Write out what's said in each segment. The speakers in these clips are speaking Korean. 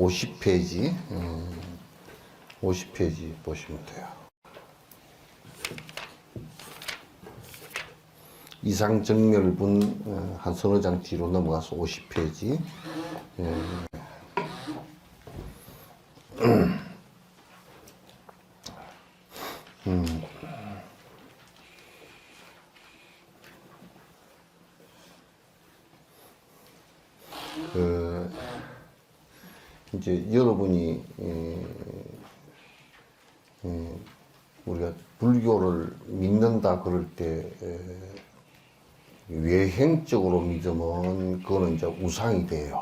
50페이지 50페이지 보시면 돼요. 이상정렬분 한 서너 장 뒤로 넘어가서 50페이지. 이제 여러분이 우리가 불교를 믿는다 그럴 때 외형적으로 믿으면 그거는 이제 우상이 돼요.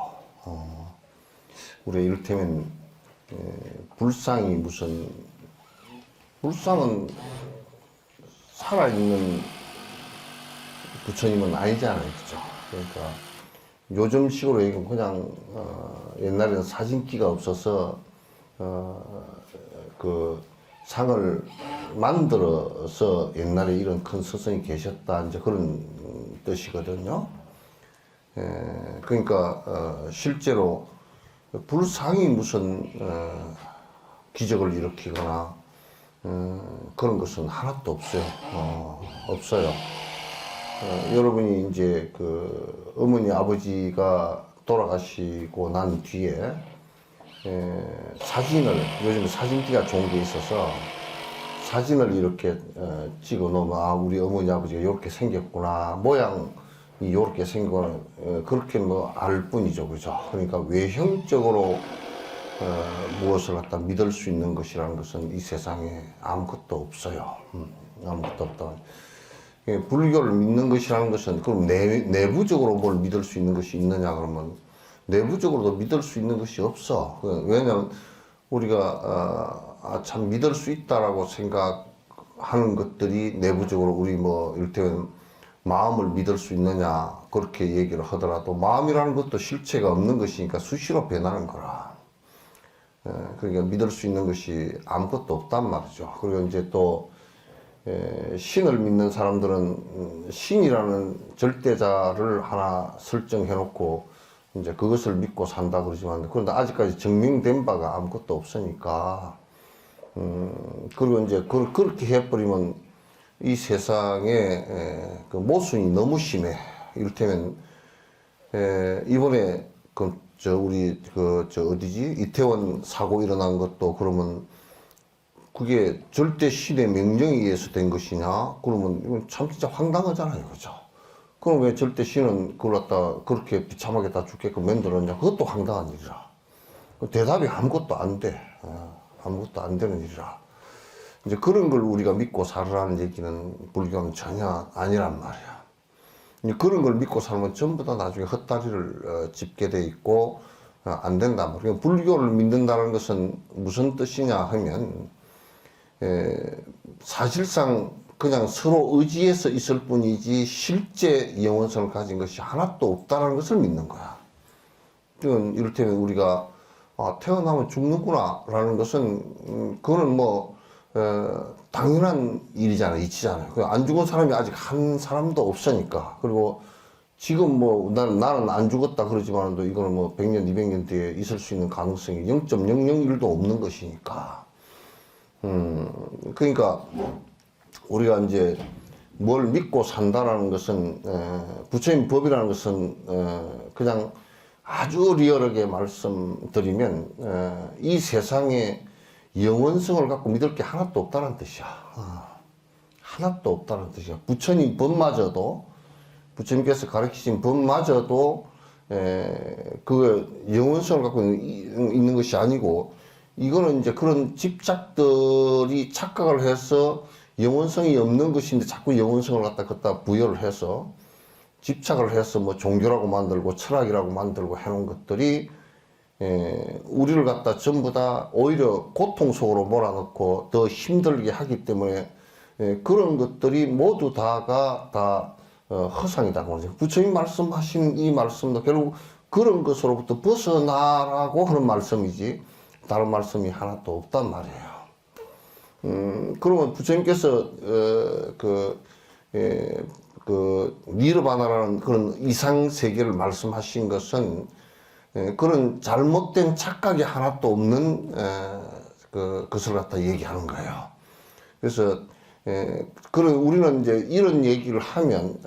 우리가 이를테면 불상이 무슨 불상은 살아있는 부처님은 아니잖아요, 그죠? 그러니까 요즘식으로 얘기하면 그냥 옛날에는 사진기가 없어서 그 상을 만들어서 옛날에 이런 큰 스승이 계셨다 이제 그런 뜻이거든요. 그러니까 실제로 불상이 무슨 기적을 일으키거나 그런 것은 하나도 없어요. 없어요. 여러분이 이제 그 어머니 아버지가 돌아가시고 난 뒤에 사진을 요즘 사진기가 좋은 게 있어서 사진을 이렇게 찍어 놓으면 아 우리 어머니 아버지가 이렇게 생겼구나 모양이 이렇게 생겼구나 그렇게 뭐 알 뿐이죠, 그죠? 그러니까 외형적으로 무엇을 갖다 믿을 수 있는 것이라는 것은 이 세상에 아무것도 없어요. 아무것도 없다. 불교를 믿는 것이라는 것은 그럼 내부적으로 뭘 믿을 수 있는 것이 있느냐 그러면 내부적으로도 믿을 수 있는 것이 없어. 왜냐하면 우리가 참 믿을 수 있다라고 생각하는 것들이 내부적으로 우리 뭐 이를테면 마음을 믿을 수 있느냐 그렇게 얘기를 하더라도 마음이라는 것도 실체가 없는 것이니까 수시로 변하는 거라. 그러니까 믿을 수 있는 것이 아무것도 없단 말이죠. 그리고 이제 또 신을 믿는 사람들은 신이라는 절대자를 하나 설정해 놓고 이제 그것을 믿고 산다 그러지만 그런데 아직까지 증명된 바가 아무것도 없으니까 그리고 이제 그렇게 해버리면 이 세상에 그 모순이 너무 심해. 이를테면 이번에 우리 어디지 이태원 사고 일어난 것도 그러면 그게 절대 신의 명령에 의해서 된 것이냐? 그러면 이건 참 진짜 황당하잖아요. 그죠? 그럼 왜 절대 신은 그걸 갖다 그렇게 비참하게 다 죽게끔 만들었냐? 그것도 황당한 일이라. 대답이 아무것도 안 돼. 아무것도 안 되는 일이라. 이제 그런 걸 우리가 믿고 살으라는 얘기는 불교는 전혀 아니란 말이야. 이제 그런 걸 믿고 살면 전부 다 나중에 헛다리를 짚게 돼 있고 안 된단 말이야. 그러니까 불교를 믿는다는 것은 무슨 뜻이냐 하면 사실상 그냥 서로 의지해서 있을 뿐이지 실제 영원성을 가진 것이 하나도 없다는 것을 믿는 거야. 이를테면 우리가 태어나면 죽는구나 라는 것은 그거는 뭐 당연한 일이잖아요. 이치잖아요. 안 죽은 사람이 아직 한 사람도 없으니까. 그리고 지금 뭐 나는 안 죽었다 그러지만도 이거는 뭐 100년 200년 뒤에 있을 수 있는 가능성이 0.001도 없는 것이니까. 그러니까 우리가 이제 뭘 믿고 산다라는 것은 부처님 법이라는 것은 그냥 아주 리얼하게 말씀드리면 이 세상에 영원성을 갖고 믿을 게 하나도 없다는 뜻이야. 하나도 없다는 뜻이야. 부처님 법마저도 부처님께서 가르치신 법마저도 그 영원성을 갖고 있는 것이 아니고 이거는 이제 그런 집착들이 착각을 해서 영원성이 없는 것인데 자꾸 영원성을 갖다 부여를 해서 집착을 해서 뭐 종교라고 만들고 철학이라고 만들고 해놓은 것들이 우리를 갖다 전부 다 오히려 고통 속으로 몰아넣고 더 힘들게 하기 때문에 그런 것들이 모두 다 허상이다. 부처님 말씀하신 이 말씀도 결국 그런 것으로부터 벗어나라고 하는 말씀이지 다른 말씀이 하나도 없단 말이에요. 그러면 부처님께서 니르바나라는 그런 이상 세계를 말씀하신 것은 그런 잘못된 착각이 하나도 없는 것을 갖다 얘기하는 거예요. 그래서 그런 우리는 이제 이런 얘기를 하면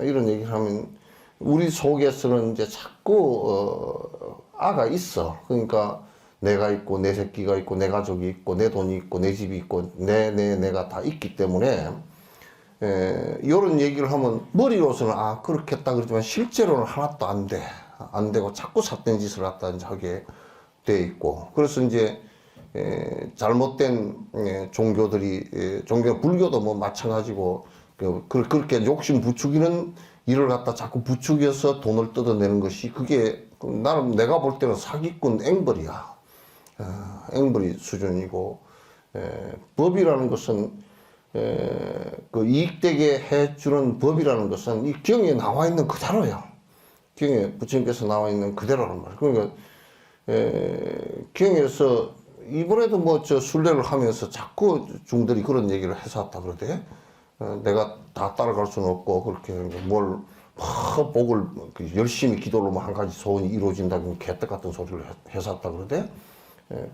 우리 속에서는 이제 자꾸 아가 있어. 그러니까 내가 있고 내 새끼가 있고 내 가족이 있고 내 돈이 있고 내 집이 있고 내가 다 있기 때문에 이런 얘기를 하면 머리로서는 아 그렇겠다 그러지만 실제로는 하나도 안 되고 자꾸 삿된 짓을 갖다 이제 하게 돼 있고 그래서 이제 잘못된 종교들이 불교도 뭐 마찬가지고 그렇게 욕심 부추기는 일을 갖다 자꾸 부추겨서 돈을 뜯어내는 것이 그게 나는 내가 볼 때는 사기꾼 앵벌이야. 앵벌이 수준이고 법이라는 것은 그 이익되게 해주는 법이라는 것은 이 경에 나와 있는 그대로야. 경에 부처님께서 나와 있는 그대로란 말이야. 그러니까 경에서 이번에도 뭐 저 순례를 하면서 자꾸 중들이 그런 얘기를 해서 왔다 그러대. 내가 다 따라갈 수는 없고 그렇게 뭘 막 복을 열심히 기도로만 한 가지 소원이 이루어진다고 개떡 같은 소리를 해서 왔다 그러대.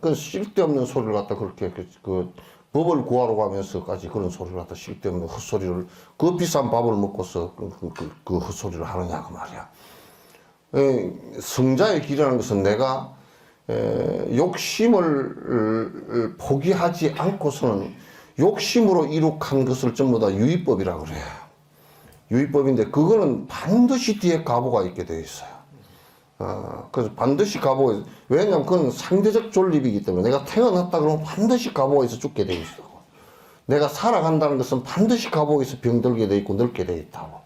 그 쓸데없는 소리를 갖다 그렇게 그 법을 구하러 가면서까지 그런 소리를 갖다 쓸데없는 헛소리를 그 비싼 밥을 먹고서 그 헛소리를 하느냐 그 말이야. 성자의 길이라는 것은 내가 욕심을 포기하지 않고서는 욕심으로 이룩한 것을 전부 다 유의법이라고 그래요. 유의법인데 그거는 반드시 뒤에 가보가 있게 되어 있어요. 그래서 반드시 가보가 왜냐하면 그건 상대적 존립이기 때문에 내가 태어났다 그러면 반드시 가보가 있어 죽게 되어 있어. 내가 살아간다는 것은 반드시 가보가 있어 병들게 되어 있고 늙게 되어 있다고.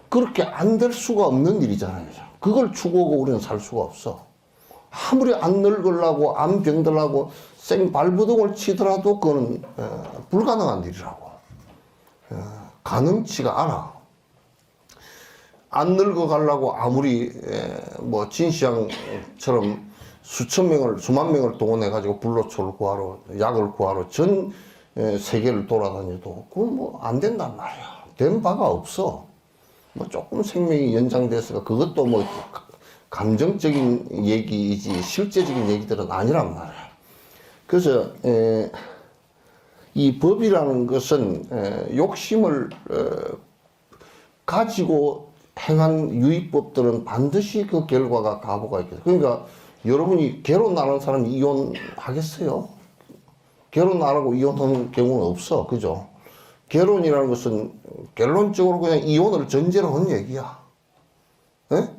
그렇게 안 될 수가 없는 일이잖아요. 그걸 추구하고 우리는 살 수가 없어. 아무리 안 늙으려고 안 병들라고 생발부둥을 치더라도 그거는 불가능한 일이라고. 가능치가 않아. 안 늙어가려고 아무리 뭐 진시황처럼 수만 명을 동원해가지고 불로초를 구하러 약을 구하러 전 세계를 돌아다녀도 그건 뭐 안 된단 말이야. 된 바가 없어. 뭐 조금 생명이 연장돼서 그것도 뭐 감정적인 얘기이지 실제적인 얘기들은 아니란 말이야. 그래서 이 법이라는 것은 욕심을 가지고 행한 유의법들은 반드시 그 결과가 가보가 있겠어요. 그러니까 여러분이 결혼 안 한 사람이 이혼하겠어요? 결혼 안 하고 이혼하는 경우는 없어. 그죠? 결혼이라는 것은 결론적으로 그냥 이혼을 전제로 한 얘기야. 에?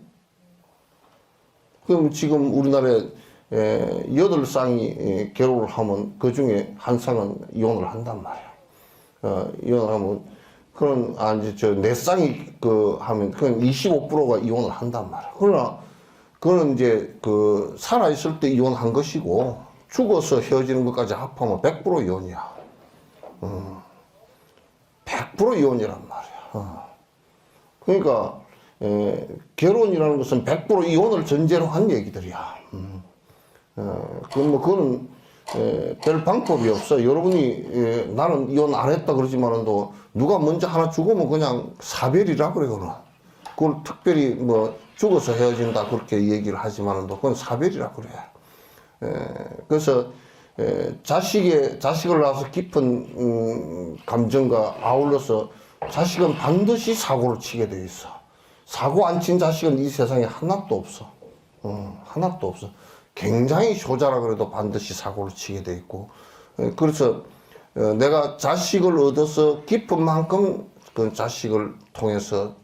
그럼 지금 우리나라에 8쌍이 결혼을 하면 그 중에 한 쌍은 이혼을 한단 말이야. 이혼을 하면 그런 이제 저 4쌍이 하면 그건 25%가 이혼을 한단 말이야. 그러나 그거는 이제 살아 있을 때 이혼한 것이고 죽어서 헤어지는 것까지 합하면 100% 이혼이야. 100% 이혼이란 말이야. 그러니까 결혼이라는 것은 100% 이혼을 전제로 한 얘기들이야. 그거는 별 방법이 없어. 여러분이 나는 이혼 안 했다 그러지만도 누가 먼저 하나 죽으면 그냥 사별이라 그래. 그걸 특별히 뭐 죽어서 헤어진다 그렇게 얘기를 하지만도 그건 사별이라 그래. 그래서 자식을 낳아서 깊은 감정과 아울러서 자식은 반드시 사고를 치게 돼 있어. 사고 안 친 자식은 이 세상에 하나도 없어. 하나도 없어. 굉장히 효자라 그래도 반드시 사고를 치게 돼 있고. 그래서 내가 자식을 얻어서 깊은 만큼 그 자식을 통해서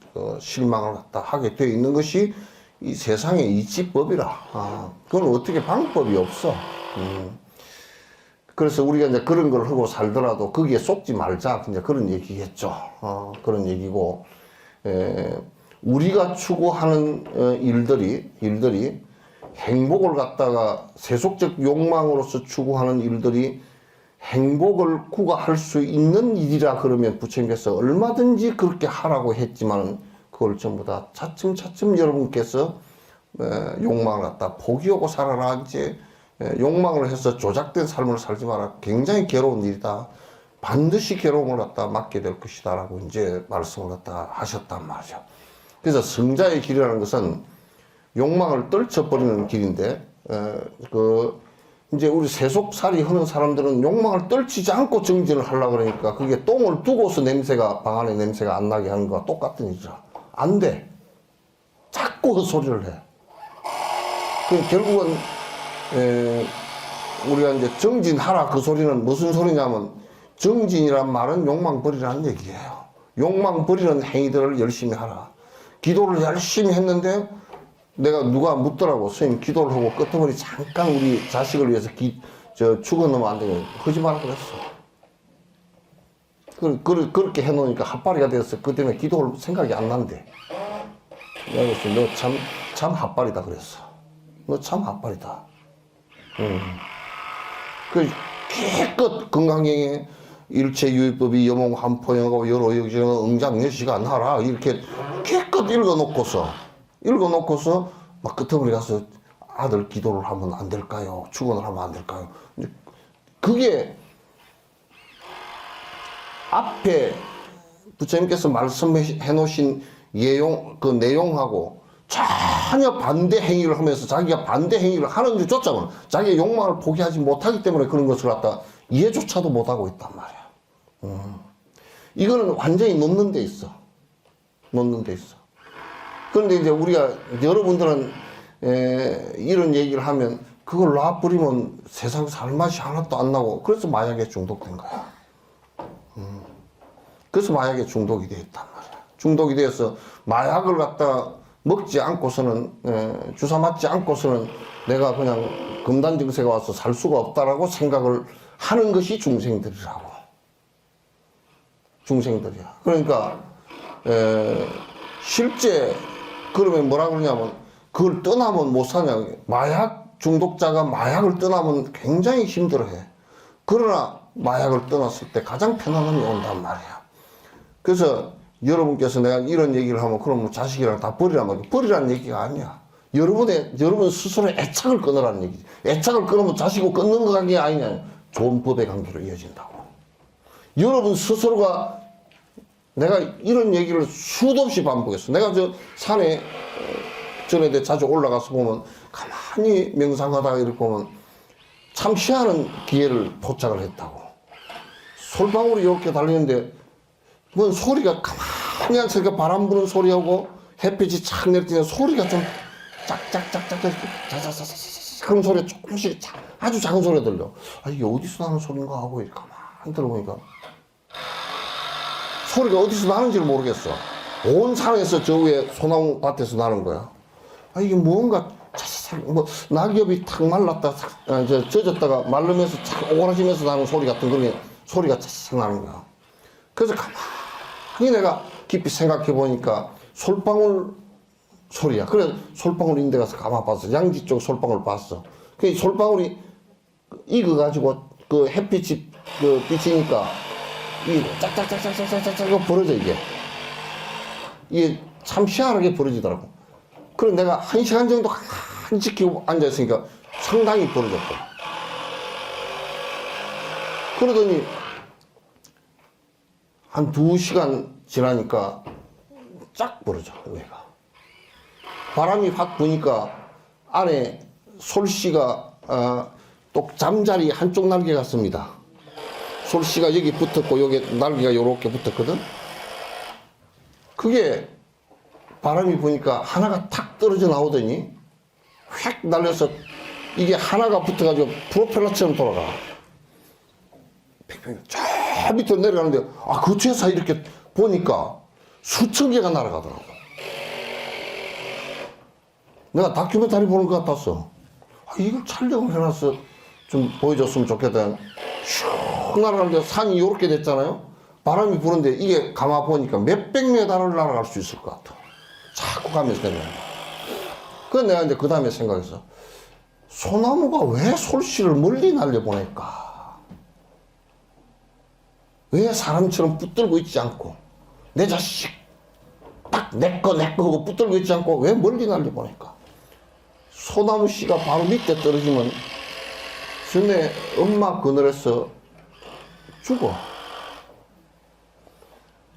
실망을 갖다 하게 돼 있는 것이 이 세상의 이치법이라. 그건 어떻게 방법이 없어. 그래서 우리가 이제 그런 걸 하고 살더라도 거기에 속지 말자. 이제 그런 얘기겠죠. 그런 얘기고, 우리가 추구하는 일들이 행복을 갖다가 세속적 욕망으로서 추구하는 일들이 행복을 구가할 수 있는 일이라 그러면 부처님께서 얼마든지 그렇게 하라고 했지만 그걸 전부 다 차츰차츰 여러분께서 욕망을 갖다 포기하고 살아라. 이제 욕망을 해서 조작된 삶을 살지 마라. 굉장히 괴로운 일이다. 반드시 괴로움을 갖다 맞게 될 것이다 라고 이제 말씀을 갖다 하셨단 말이죠. 그래서 성자의 길이라는 것은 욕망을 떨쳐버리는 길인데 이제 우리 세속살이 하는 사람들은 욕망을 떨치지 않고 정진을 하려고 그러니까 그게 똥을 두고서 방 안에 냄새가 안 나게 하는 거와 똑같은 일이죠. 안 돼. 자꾸 헛소리를 해. 결국은, 우리가 이제 정진하라 그 소리는 무슨 소리냐면 정진이란 말은 욕망 버리라는 얘기예요. 욕망 버리는 행위들을 열심히 하라. 기도를 열심히 했는데 내가 누가 묻더라고. 선생님 기도를 하고 끄트머리 잠깐 우리 자식을 위해서 죽어놓으면 안 되겠네. 하지 마라 그랬어. 그렇게 해놓으니까 핫바리가 되었어. 그 때문에 기도를 생각이 안 난대. 내가 그랬어. 너 참 핫바리다 그랬어. 너 참 핫바리다. 기껏 건강행위 일체유의법이 여몽한포영하고 여로역정은 응장여시가 나라 이렇게 기껏 읽어놓고서 막 끄트머리 가서 아들 기도를 하면 안 될까요? 축원을 하면 안 될까요? 그게 앞에 부처님께서 말씀해 놓으신 그 내용하고 전혀 반대 행위를 하면서 자기가 반대 행위를 하는 줄조차는 자기의 욕망을 포기하지 못하기 때문에 그런 것을 갖다 이해조차도 못하고 있단 말이야. 이거는 완전히 놓는 데 있어. 그런데 이제 우리가, 여러분들은, 이런 얘기를 하면 그걸 놔버리면 세상 살 맛이 하나도 안 나고, 그래서 마약에 중독된 거야. 그래서 마약에 중독이 되어 있단 말이야. 중독이 되어서 마약을 갖다 먹지 않고서는, 주사 맞지 않고서는 내가 그냥 금단 증세가 와서 살 수가 없다라고 생각을 하는 것이 중생들이라고. 중생들이야. 그러니까, 실제, 그러면 뭐라 그러냐면, 그걸 떠나면 못 사냐. 마약 중독자가 마약을 떠나면 굉장히 힘들어해. 그러나, 마약을 떠났을 때 가장 편안함이 온단 말이야. 그래서, 여러분께서 내가 이런 얘기를 하면, 그럼 자식이랑 다 버리란 말이야. 버리라는 얘기가 아니야. 여러분 스스로의 애착을 끊으라는 얘기지. 애착을 끊으면 자식을 끊는 게 아니냐. 좋은 법의 관계로 이어진다고. 여러분 스스로가 내가 이런 얘기를 수도 없이 반복했어. 내가 저 산에 전에 자주 올라가서 보면 가만히 명상하다가 이렇게 보면 참 희한한 기회를 포착을 했다고. 솔방울이 이렇게 달리는데 뭔 소리가 가만히 앉으니까 바람 부는 소리하고 햇빛이 착 내리쬐는 소리가 좀 짝짝짝짝 자자자자자 그런 소리가 조금씩 아주 작은 소리가 들려. 아 이게 어디서 나는 소린가 하고 이렇게 가만히 들어보니까 소리가 어디서 나는지를 모르겠어. 온 산에서 저 위에 소나무 밭에서 나는 거야. 아 이게 뭔가 뭐 낙엽이 탁 말랐다 젖었다가 말르면서 착 오그라지면서 나는 소리 같은 그런 소리가 착 나는 거야. 그래서 가만히 내가 깊이 생각해 보니까 솔방울 소리야. 그래 솔방울 인데 가서 가만 봤어. 양지 쪽 솔방울 봤어. 그 솔방울이 익어가지고 그 햇빛이 그 비치니까 이 짝짝짝짝짝짝짝 벌어져 이게 참 희한하게 벌어지더라고. 그래 내가 1시간 정도 가만히 지키고 앉아있으니까 상당히 벌어졌고. 그러더니 한 2시간 지나니까 쫙 벌어져 얘가. 바람이 확 부니까 안에 솔씨가 또 잠자리 한쪽 날개 같습니다. 솔씨가 여기 붙었고 여기 날개가 요렇게 붙었거든. 그게 바람이 부니까 하나가 탁 떨어져 나오더니 휙 날려서 이게 하나가 붙어가지고 프로펠러처럼 돌아가. 저 밑으로 내려가는데 그 뒤에서 이렇게 보니까 수천 개가 날아가더라고. 내가 다큐멘터리 보는 것 같았어. 이걸 촬영을 해놔서 좀 보여줬으면 좋겠다. 슉 날아가는데 산이 요렇게 됐잖아요. 바람이 부는데 이게 가만 보니까 몇백 메다를 날아갈 수 있을 것 같아. 자꾸 가면서 내려간다. 그래서 내가 이제 그 다음에 생각했어. 소나무가 왜 솔씨를 멀리 날려보낼까? 왜 사람처럼 붙들고 있지 않고 내 자식 딱 내꺼 하고 붙들고 있지 않고 왜 멀리 날려보낼까? 소나무 씨가 바로 밑에 떨어지면 전에 엄마 그늘에서 죽어.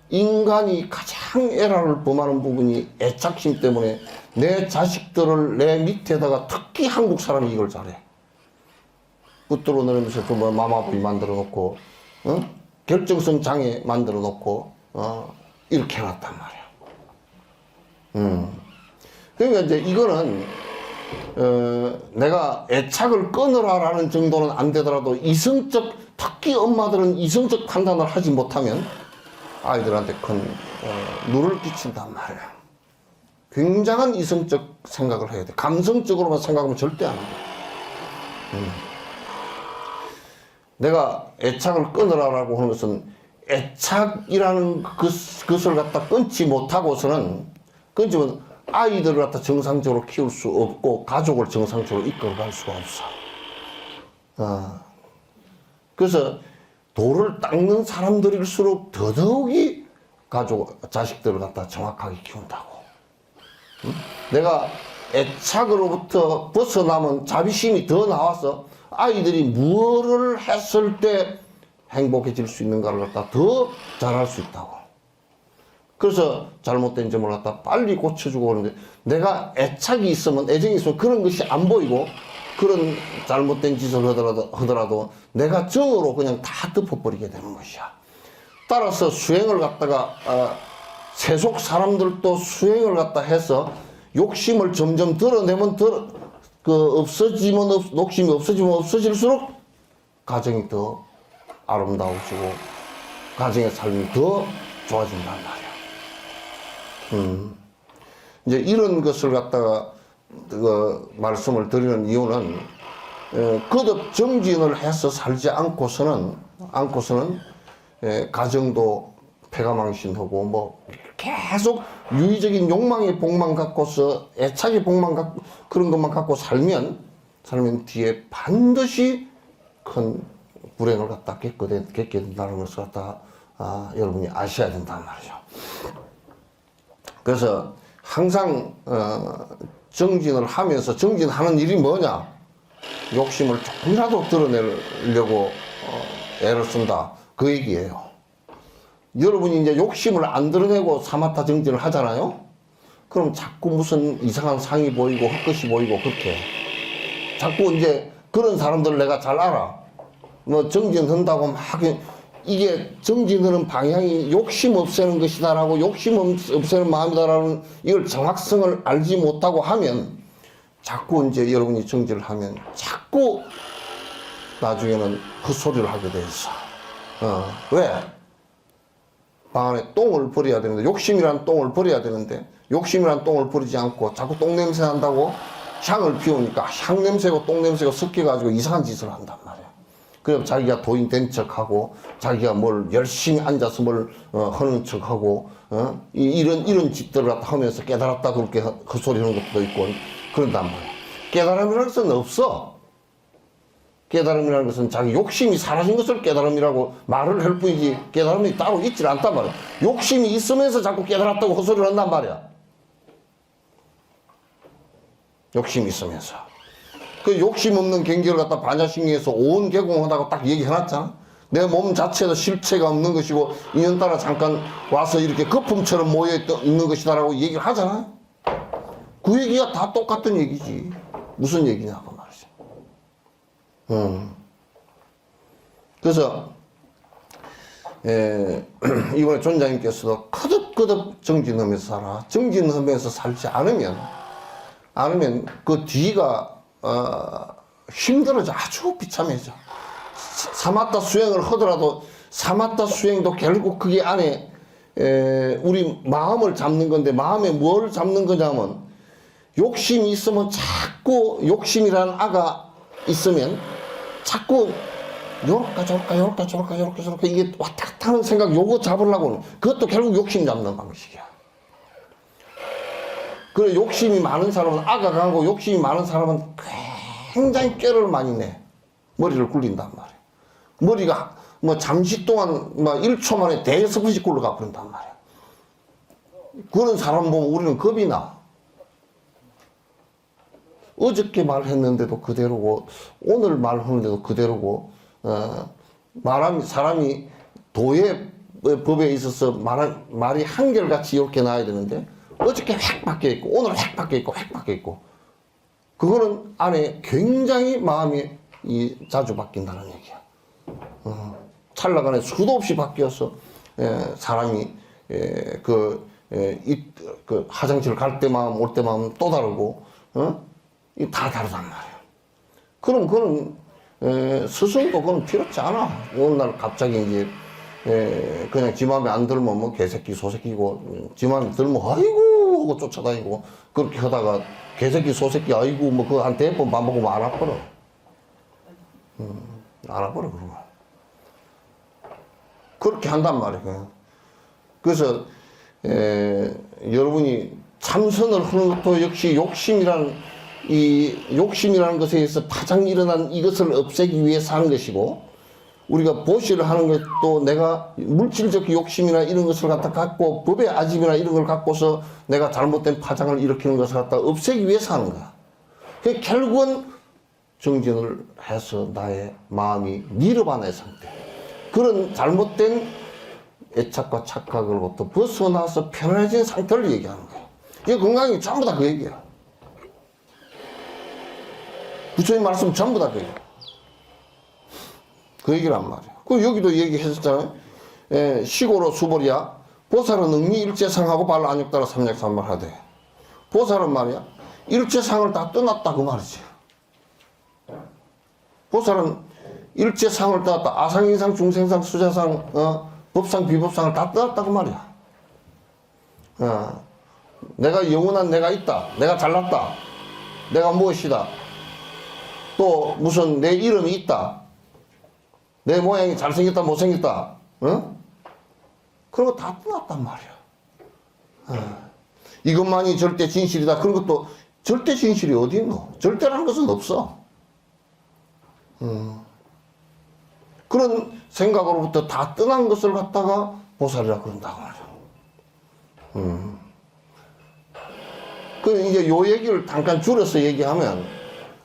인간이 가장 에라를 범하는 부분이 애착심 때문에 내 자식들을 내 밑에다가 탁 특히 한국 사람이 이걸 잘해. 붙들어 내리면서 그 뭐 마마비 만들어 놓고, 결정성 장애 만들어 놓고, 이렇게 해놨단 말이야. 그러니까 이제 이거는, 내가 애착을 끊으라라는 정도는 안 되더라도 이성적, 특히 엄마들은 이성적 판단을 하지 못하면 아이들한테 큰, 누를 끼친단 말이야. 굉장한 이성적 생각을 해야 돼. 감성적으로만 생각하면 절대 안 돼. 내가 애착을 끊으라라고 하는 것은 애착이라는 것을 갖다 끊지 못하고서는, 끊지면 아이들을 갖다 정상적으로 키울 수 없고 가족을 정상적으로 이끌어갈 수가 없어. 그래서 돌을 닦는 사람들일수록 더더욱이 자식들을 갖다 정확하게 키운다고. 내가 애착으로부터 벗어나면 자비심이 더 나와서 아이들이 무엇을 했을 때 행복해질 수 있는가를 갖다 더 잘할 수 있다고. 그래서 잘못된 점을 갖다 빨리 고쳐주고 그러는데, 내가 애착이 있으면, 애정이 있으면 그런 것이 안 보이고, 그런 잘못된 짓을 하더라도 내가 정으로 그냥 다 덮어버리게 되는 것이야. 따라서 수행을 갖다가, 세속 사람들도 수행을 갖다 해서 욕심을 점점 드러내면 욕심이 없어지면 없어질수록 가정이 더 아름다워지고 가정의 삶이 더 좋아진단 말이야. 이제 이런 것을 갖다가 말씀을 드리는 이유는, 거듭 정진을 해서 살지 않고서는 가정도 패가망신하고 뭐 계속 유의적인 욕망의 복만 갖고서, 애착의 복만 갖고, 그런 것만 갖고 살면 뒤에 반드시 큰 불행을 갖다 겪게 된다는 것을 갖다 여러분이 아셔야 된단 말이죠. 그래서 항상 정진을 하면서, 정진하는 일이 뭐냐? 욕심을 조금이라도 드러내려고 애를 쓴다, 그 얘기예요. 여러분이 이제 욕심을 안 드러내고 사마타 정진을 하잖아요? 그럼 자꾸 무슨 이상한 상이 보이고 헛것이 보이고 그렇게. 자꾸 이제 그런 사람들 내가 잘 알아. 뭐 정진한다고 막, 이게 정진하는 방향이 욕심 없애는 것이다라고, 욕심 없애는 마음이다라는 이걸 정확성을 알지 못하고 하면, 자꾸 이제 여러분이 정진을 하면 자꾸 나중에는 헛소리를 하게 돼 있어. 왜? 방 안에 똥을 버려야 되는데, 욕심이란 똥을 버려야 되는데, 욕심이란 똥을 버리지 않고 자꾸 똥냄새 난다고 향을 피우니까 향냄새고 똥냄새가 섞여가지고 이상한 짓을 한단 말이야. 그래서 자기가 도인 된 척하고, 자기가 뭘 열심히 앉아서 뭘 하는 척하고, 이런 짓들을 하면서 깨달았다 그렇게 헛소리 하는 것도 있고 그런단 말이야. 깨달음이라는 것은 없어. 깨달음이라는 것은 자기 욕심이 사라진 것을 깨달음이라고 말을 할 뿐이지, 깨달음이 따로 있질 않단 말이야. 욕심이 있으면서 자꾸 깨달았다고 헛소리를 한단 말이야. 욕심이 있으면서. 그 욕심 없는 경계를 갖다 반야신경에서 온 개공하다고 딱 얘기해놨잖아. 내 몸 자체도 실체가 없는 것이고 인연따라 잠깐 와서 이렇게 거품처럼 모여 있는 것이다라고 얘기를 하잖아. 그 얘기가 다 똑같은 얘기지. 무슨 얘기냐고 말이지. 그래서 이번에 존자님께서도 거듭거듭 정진하면서 살아. 정진하면서 살지 않으면 그 뒤가 힘들어져. 아주 비참해져. 사마타 수행을 하더라도 사마타 수행도 결국 그게 안에 우리 마음을 잡는 건데, 마음에 뭘 잡는 거냐면, 욕심이 있으면 자꾸, 욕심이라는 아가 있으면 자꾸 요럴까 저럴까 이게 왔다 갔다 하는 생각, 요거 잡으려고는, 그것도 결국 욕심 잡는 방식이야. 그래, 욕심이 많은 사람은, 아가 강하고 욕심이 많은 사람은 굉장히 꾀를 많이 내. 머리를 굴린단 말이야. 머리가 뭐 잠시 동안 막 1초 만에 대여섯번씩 굴러가 버린단 말이야. 그런 사람 보면 우리는 겁이 나. 어저께 말했는데도 그대로고, 오늘 말하는데도 그대로고, 사람이 도의 법에 있어서 말이 한결같이 이렇게 나야 되는데, 어저께 획 바뀌어 있고, 오늘 획 바뀌어 있고, 그거는 안에 굉장히 마음이 자주 바뀐다는 얘기야. 찰나간에 수도 없이 바뀌어서 사람이 그 화장실 갈 때 마음 올 때 마음 또 다르고 다 다르단 말이야. 그럼 그건 스승도 그건 필요 없지 않아. 어느 날 갑자기 이제 그냥 지 마음에 안 들면 뭐 개새끼 소새끼고 지 마음에 들면 아이고 하고 쫓아다니고 그렇게 하다가 개새끼 소새끼 아이고 뭐 그거 한 100번 반복하면 알아버려. 알아버려 그런 거. 그렇게 한단 말이에요. 그래서 여러분이 참선을 하는 것도 역시 욕심이라는 것에 의해서 파장이 일어난 이것을 없애기 위해서 하는 것이고, 우리가 보시를 하는 것도 내가 물질적 욕심이나 이런 것을 갖고 법의 아집이나 이런 걸 갖고서 내가 잘못된 파장을 일으키는 것을 갖다 없애기 위해서 하는 거야. 결국은 정진을 해서 나의 마음이 니르바나의 상태, 그런 잘못된 애착과 착각으로부터 벗어나서 편안해진 상태를 얘기하는 거야. 이 건강이 전부 다 그 얘기야. 부처님 말씀 전부 다 그 얘기야. 그 얘기란 말이야. 그 여기도 얘기했었잖아요. 시고로 수보리야. 보살은 응리 일체상하고 발 안욕따라 삼약삼말하되. 보살은 말이야. 일체상을 다 떠났다 그 말이지. 보살은 일체상을 떠났다. 아상인상, 중생상, 수자상, 법상, 비법상을 다 떠났다 그 말이야. 내가 영원한 내가 있다. 내가 잘났다. 내가 무엇이다. 또 무슨 내 이름이 있다. 내 모양이 잘생겼다 못생겼다. 그런 거 다 떠났단 말이야. 이것만이 절대 진실이다. 그런 것도 절대 진실이 어디 있노? 절대라는 것은 없어. 그런 생각으로부터 다 떠난 것을 갖다가 보살이라 그런다고 말이야. 그 이제 요 얘기를 잠깐 줄여서 얘기하면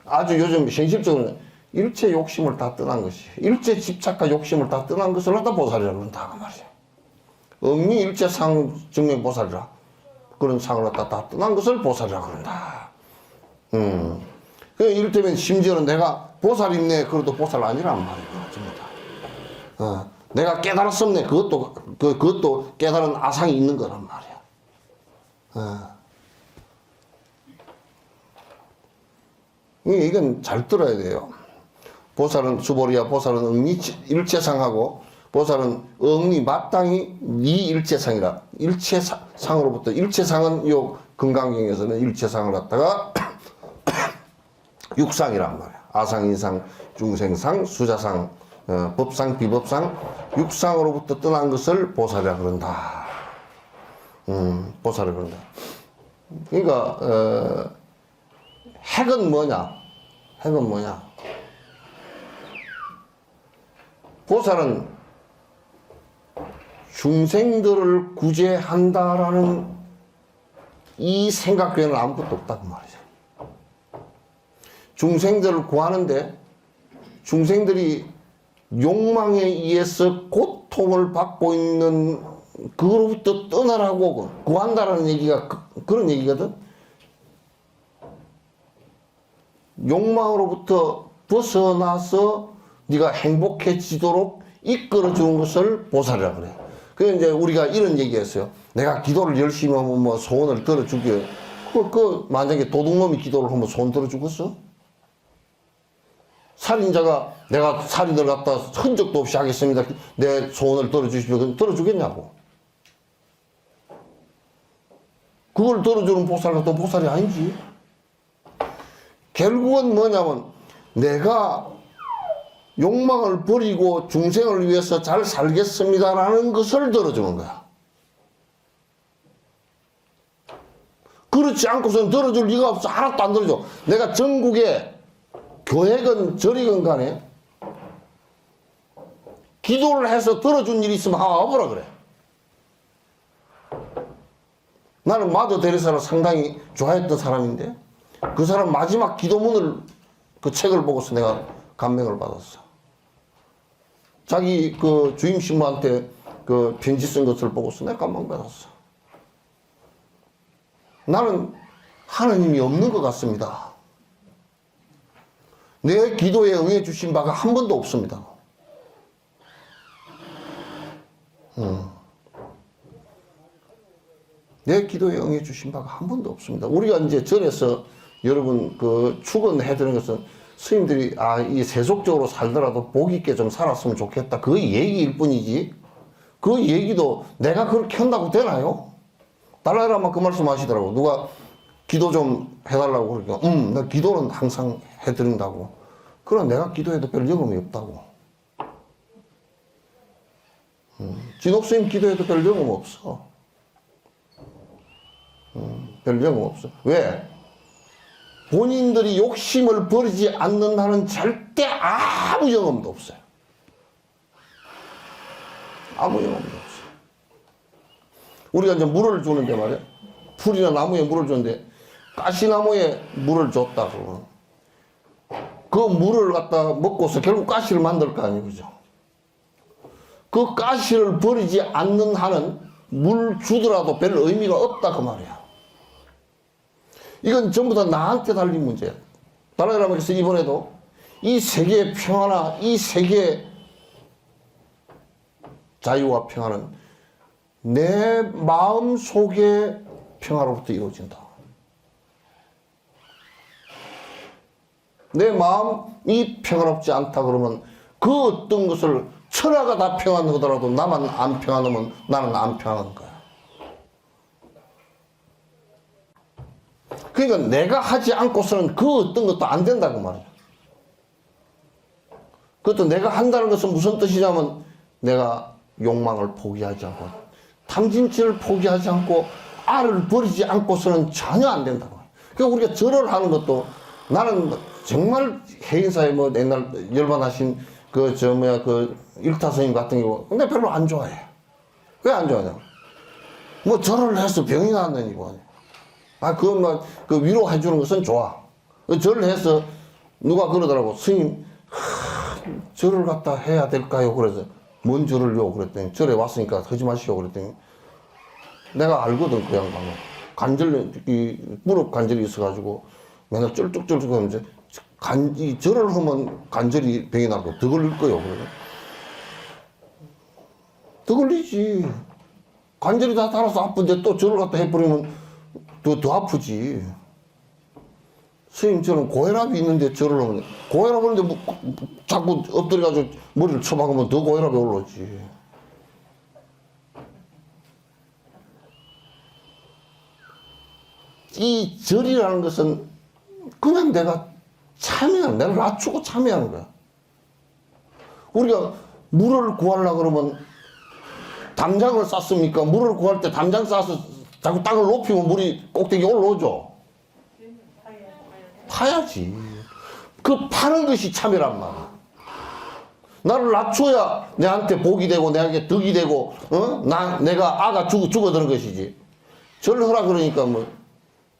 아주 요즘 현실적으로 일체 욕심을 다 떠난 것이, 일체 집착과 욕심을 다 떠난 것을 갖다 보살이라 그런다 그 말이야. 엄니 일체 상 증명 보살이라 그런 상을 갖다 다 떠난 것을 보살이라 그런다. 이를테면 심지어는 내가 보살이네 그래도 보살 아니란 말이야. 전부 다. 내가 깨달았었네 그것도 깨달은 아상이 있는 거란 말이야. 이건 잘 들어야 돼요. 보살은 수보리야. 보살은 응리 일체상하고 보살은 응리 마땅히 니 일체상이라. 일체상으로부터, 일체상은 요 건강경에서는 일체상을 갖다가 육상이란 말이야. 아상인상, 중생상, 수자상, 법상, 비법상, 육상으로부터 떠난 것을 보살이라 그런다. 보살이라 그런다. 그러니까 핵은 뭐냐? 핵은 뭐냐? 보살은 중생들을 구제한다라는 이 생각 외에는 아무것도 없다고 말이죠. 중생들을 구하는데 중생들이 욕망에 의해서 고통을 받고 있는 그로부터 떠나라고 구한다라는 얘기가 그런 얘기거든. 욕망으로부터 벗어나서 네가 행복해지도록 이끌어주는 것을 보살이라 그래. 그래서 이제 우리가 이런 얘기했어요. 내가 기도를 열심히 하면 뭐 소원을 들어주게. 만약에 도둑놈이 기도를 하면 소원 들어주겠어? 살인자가 내가 살인을 갖다 흔적도 없이 하겠습니다. 내 소원을 들어주십시오. 그럼 들어주겠냐고. 그걸 들어주는 보살은 또 보살이 아니지. 결국은 뭐냐면 내가 욕망을 버리고 중생을 위해서 잘 살겠습니다라는 것을 들어주는 거야. 그렇지 않고서는 들어줄 리가 없어. 하나도 안 들어줘. 내가 전국에 교회건 절이건 간에 기도를 해서 들어준 일이 있으면 한번 와보라 그래. 나는 마더 데레사를 상당히 좋아했던 사람인데 그 사람 마지막 기도문을 그 책을 보고서 내가 감명을 받았어. 자기 그 주임 신부한테 그 편지 쓴 것을 보고서 내가 감명 받았어. 나는 하나님이 없는 것 같습니다. 내 기도에 응해 주신 바가 한 번도 없습니다. 내 기도에 응해 주신 바가 한 번도 없습니다. 우리가 이제 절에서 여러분 그 축원해드리는 것은 스님들이 이 세속적으로 살더라도 복 있게 좀 살았으면 좋겠다. 그 얘기일 뿐이지. 그 얘기도 내가 그렇게 한다고 되나요? 달라이라마 그 말씀 하시더라고. 누가 기도 좀 해달라고 그러니까 나 기도는 항상 해드린다고. 그럼 내가 기도해도 별 영험이 없다고. 진옥스님 기도해도 별 영험 없어. 별 영험 없어. 왜? 본인들이 욕심을 버리지 않는 한은 절대 아무 영험도 없어요. 아무 영험도 없어요. 우리가 이제 물을 주는데 말이야. 풀이나 나무에 물을 주는데 가시나무에 물을 줬다고. 그 물을 갖다 먹고서 결국 가시를 만들 거 아니에요. 그죠? 그 가시를 버리지 않는 한은 물 주더라도 별 의미가 없다 그 말이야. 이건 전부 다 나한테 달린 문제야. 달라이라마께서 이번에도 이 세계의 평화나 이 세계의 자유와 평화는 내 마음 속의 평화로부터 이루어진다. 내 마음이 평화롭지 않다 그러면 그 어떤 것을 천하가 다 평안하더라도 나만 안 평안하면 나는 안 평안한 거야. 그러니까 내가 하지 않고서는 그 어떤 것도 안 된다고 말이야. 그것도 내가 한다는 것은 무슨 뜻이냐면 내가 욕망을 포기하지 않고 탐진치를 포기하지 않고 알을 버리지 않고서는 전혀 안 된다고. 그러니까 우리가 절을 하는 것도 나는 정말 해인사에 뭐 옛날 열반하신 그 일타 스님 같은 경우 근데 별로 안 좋아해. 왜 안 좋아하냐? 뭐 절을 해서 병이 났느니 뭐. 그건 그 위로해 주는 것은 좋아. 절을 해서 누가 그러더라고. 스님, 절을 갖다 해야 될까요? 그래서 뭔 절을요? 그랬더니 절에 왔으니까 하지 마시오. 그랬더니 내가 알거든 그 양반은. 무릎 관절이 있어가지고 맨날 쩔뚝쩔뚝 하면서 이 절을 하면 관절이 병이 나고 더 걸릴 거요. 그래. 더 걸리지. 관절이 다 달아서 아픈데 또 절을 갖다 해버리면 더 아프지. 스님 저는 고혈압이 있는데 절을 하면 고혈압 오는데 뭐, 자꾸 엎드려가지고 머리를 쳐박으면 더 고혈압이 올라오지. 이 절이라는 것은 그냥 내가 참여하는, 내가 낮추고 참여하는 거야. 우리가 물을 구하려고 그러면 담장을 쌌습니까? 물을 구할 때 담장 싸서 자꾸 땅을 높이면 물이 꼭대기 올라오죠. 파야지. 그 파는 것이 참여란 말이야. 나를 낮춰야 내한테 복이 되고 내한테 덕이 되고 내가 아가 죽어드는 것이지. 절하라 그러니까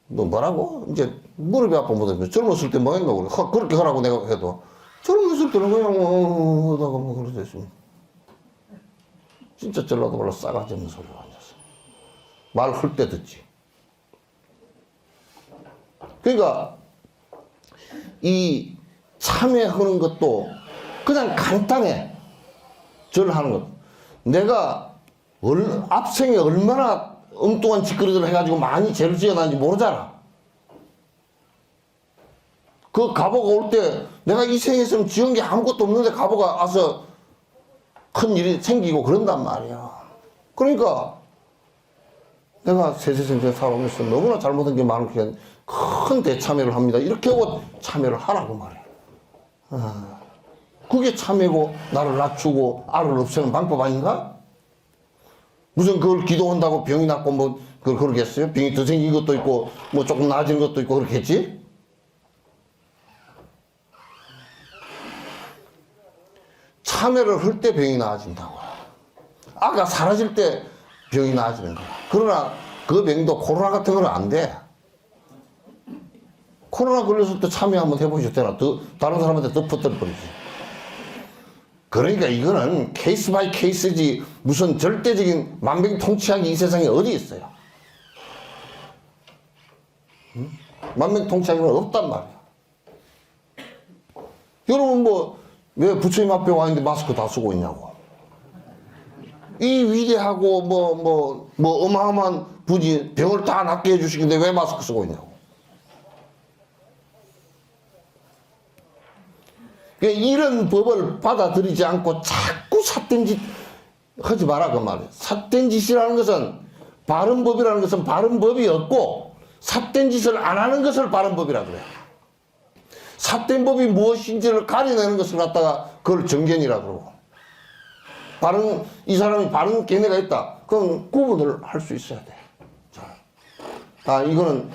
뭐라고? 이제 무릎이 아프면 젊었을 때 뭐 했나 그래. 그렇게 하라고 내가 해도 젊었을 때는 그냥 하다가 그러고 있습니다. 진짜 전라도 말로 싸가지 없는 소리가 앉았어. 말 흘 때 듣지. 그러니까 이 참회하는 것도 그냥 간단해. 절하는 것. 내가 앞생에 얼마나 엉뚱한 짓거리들을 해가지고 많이 죄를 지어놨는지 모르잖아. 그 가보가 올 때 내가 이 생에서는 지은 게 아무것도 없는데 가보가 와서 큰 일이 생기고 그런단 말이야. 그러니까 내가 세세생생 살아오면서 너무나 잘못한 게 많으니까 큰 대참회를 합니다. 이렇게 하고 참회를 하라고 말이야. 그게 참회고 나를 낮추고 알을 없애는 방법 아닌가? 무슨 그걸 기도한다고 병이 낫고 뭐 그러겠어요? 병이 더 생긴 것도 있고 뭐 조금 나아지는 것도 있고 그렇겠지? 참회를 할 때 병이 나아진다고. 아가 사라질 때 병이 나아지는 거야. 그러나 그 병도 코로나 같은 거는 안 돼. 코로나 걸렸을 때 참회 한번 해보셨잖아. 다른 사람한테 더 퍼뜨려버리지. 그러니까 이거는 케이스 바이 케이스지 무슨 절대적인 만병통치약이 이 세상에 어디 있어요. 만병통치약은 없단 말이야. 여러분 뭐 왜 부처님 앞에 와 있는데 마스크 다 쓰고 있냐고. 이 위대하고 뭐 어마어마한 분이 병을 다 낫게 해주시는데 왜 마스크 쓰고 있냐고. 이런 법을 받아들이지 않고 자꾸 삿된 짓 하지 마라 그 말이에요. 삿된 짓이라는 것은 바른 법이라는 것은 바른 법이 없고 삿된 짓을 안 하는 것을 바른 법이라 그래요. 삿된 법이 무엇인지를 가려내는 것을 갖다가 그걸 정견이라 그러고 이 사람이 바른 견해가 있다. 그건 구분을 할 수 있어야 돼. 자, 이거는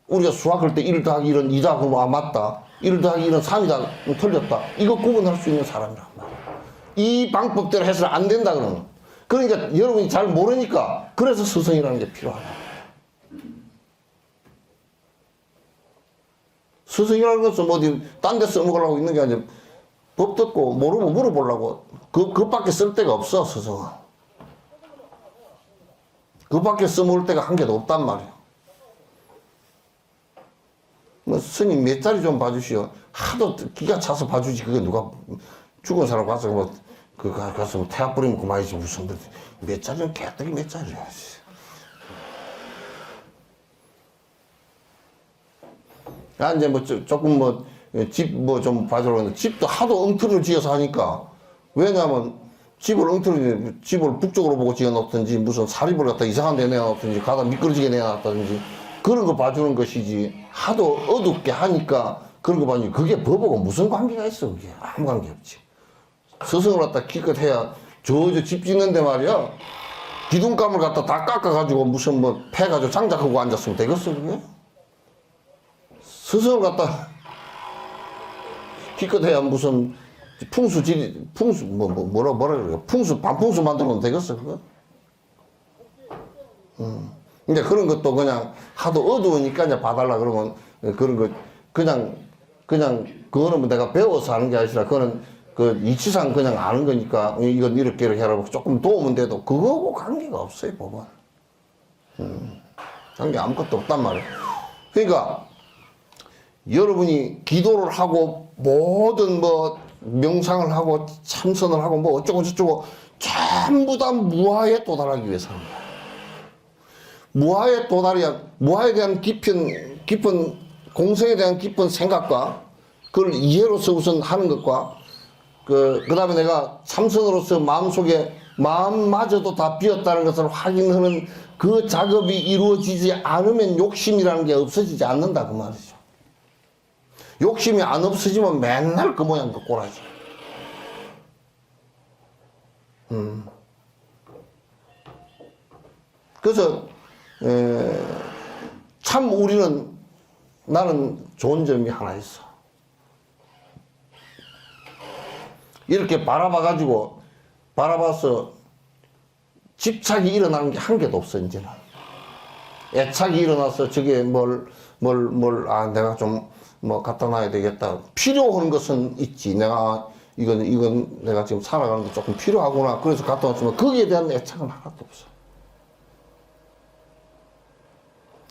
우리가 수학할 때 1 더하기 1은 2다 그러면 아 맞다. 1 더하기 1은 3이다 그럼 틀렸다. 이거 구분할 수 있는 사람이란 말이야. 이 방법대로 해서는 안 된다 그러면. 그러니까 여러분이 잘 모르니까 그래서 스승이라는 게 필요하다. 스승이라는 것은 뭐 어디 딴 데 써먹으려고 있는 게 아니라 법 듣고 모르면 물어보려고 그것밖에 쓸 데가 없어 스승은. 그것밖에 써먹을 데가 한 개도 없단 말이야. 뭐 스님 몇 자리 좀 봐주시오. 하도 기가 차서 봐주지. 그게 누가 죽은 사람 가서 뭐 가서 뭐 태아 뿌리면 그만이지 무슨 몇 자리는 개떡이 몇 자리야. 나 이제 뭐 조금 뭐 집 뭐 좀 봐주려고 했는데 집도 하도 엉터리를 지어서 하니까 왜냐면 집을 북쪽으로 보고 지어 놓든지 무슨 사립을 갖다 이상한 데 내어 놓든지 가다 미끄러지게 내어 놨다든지 그런 거 봐주는 것이지 하도 어둡게 하니까 그런 거 봐주니 그게 법하고 무슨 관계가 있어. 그게 아무 관계 없지. 스승을 갖다 기껏해야 저 집 짓는데 말이야 기둥감을 갖다 다 깎아가지고 무슨 뭐 패가지고 장작하고 앉았으면 되겠어 그게? 스승을 갖다 기껏해야 무슨 뭐라 그래요? 반풍수 만들면 되겠어 그거? 근데 그런 것도 그냥 하도 어두우니까 이제 봐달라 그러면 그런 거 그냥 그거는 뭐 내가 배워서 하는 게 아니라 그거는 그 이치상 그냥 아는 거니까 이건 이렇게 해라고 조금 도움은 돼도 그거하고 관계가 없어요 법은. 관계 아무것도 없단 말이에요. 그러니까 여러분이 기도를 하고 모든 뭐 명상을 하고 참선을 하고 뭐 어쩌고 저쩌고 전부 다 무아에 도달하기 위해서 하는 거야. 무아에 도달이야. 무아에 대한 깊은 공성에 대한 깊은 생각과 그걸 이해로서 우선 하는 것과 그 다음에 내가 참선으로서 마음속에 마음마저도 다 비었다는 것을 확인하는 그 작업이 이루어지지 않으면 욕심이라는 게 없어지지 않는다 그 말이죠. 욕심이 안 없어지면 맨날 그 모양 그 꼴하지. 그래서 참 나는 좋은 점이 하나 있어. 이렇게 바라봐서 집착이 일어나는 게 한 개도 없어 이제는. 애착이 일어나서 저게 내가 좀 뭐 갖다 놔야 되겠다. 필요한 것은 있지. 내가 이건 내가 지금 살아가는 게 조금 필요하구나. 그래서 갖다 놨지만 거기에 대한 애착은 하나도 없어.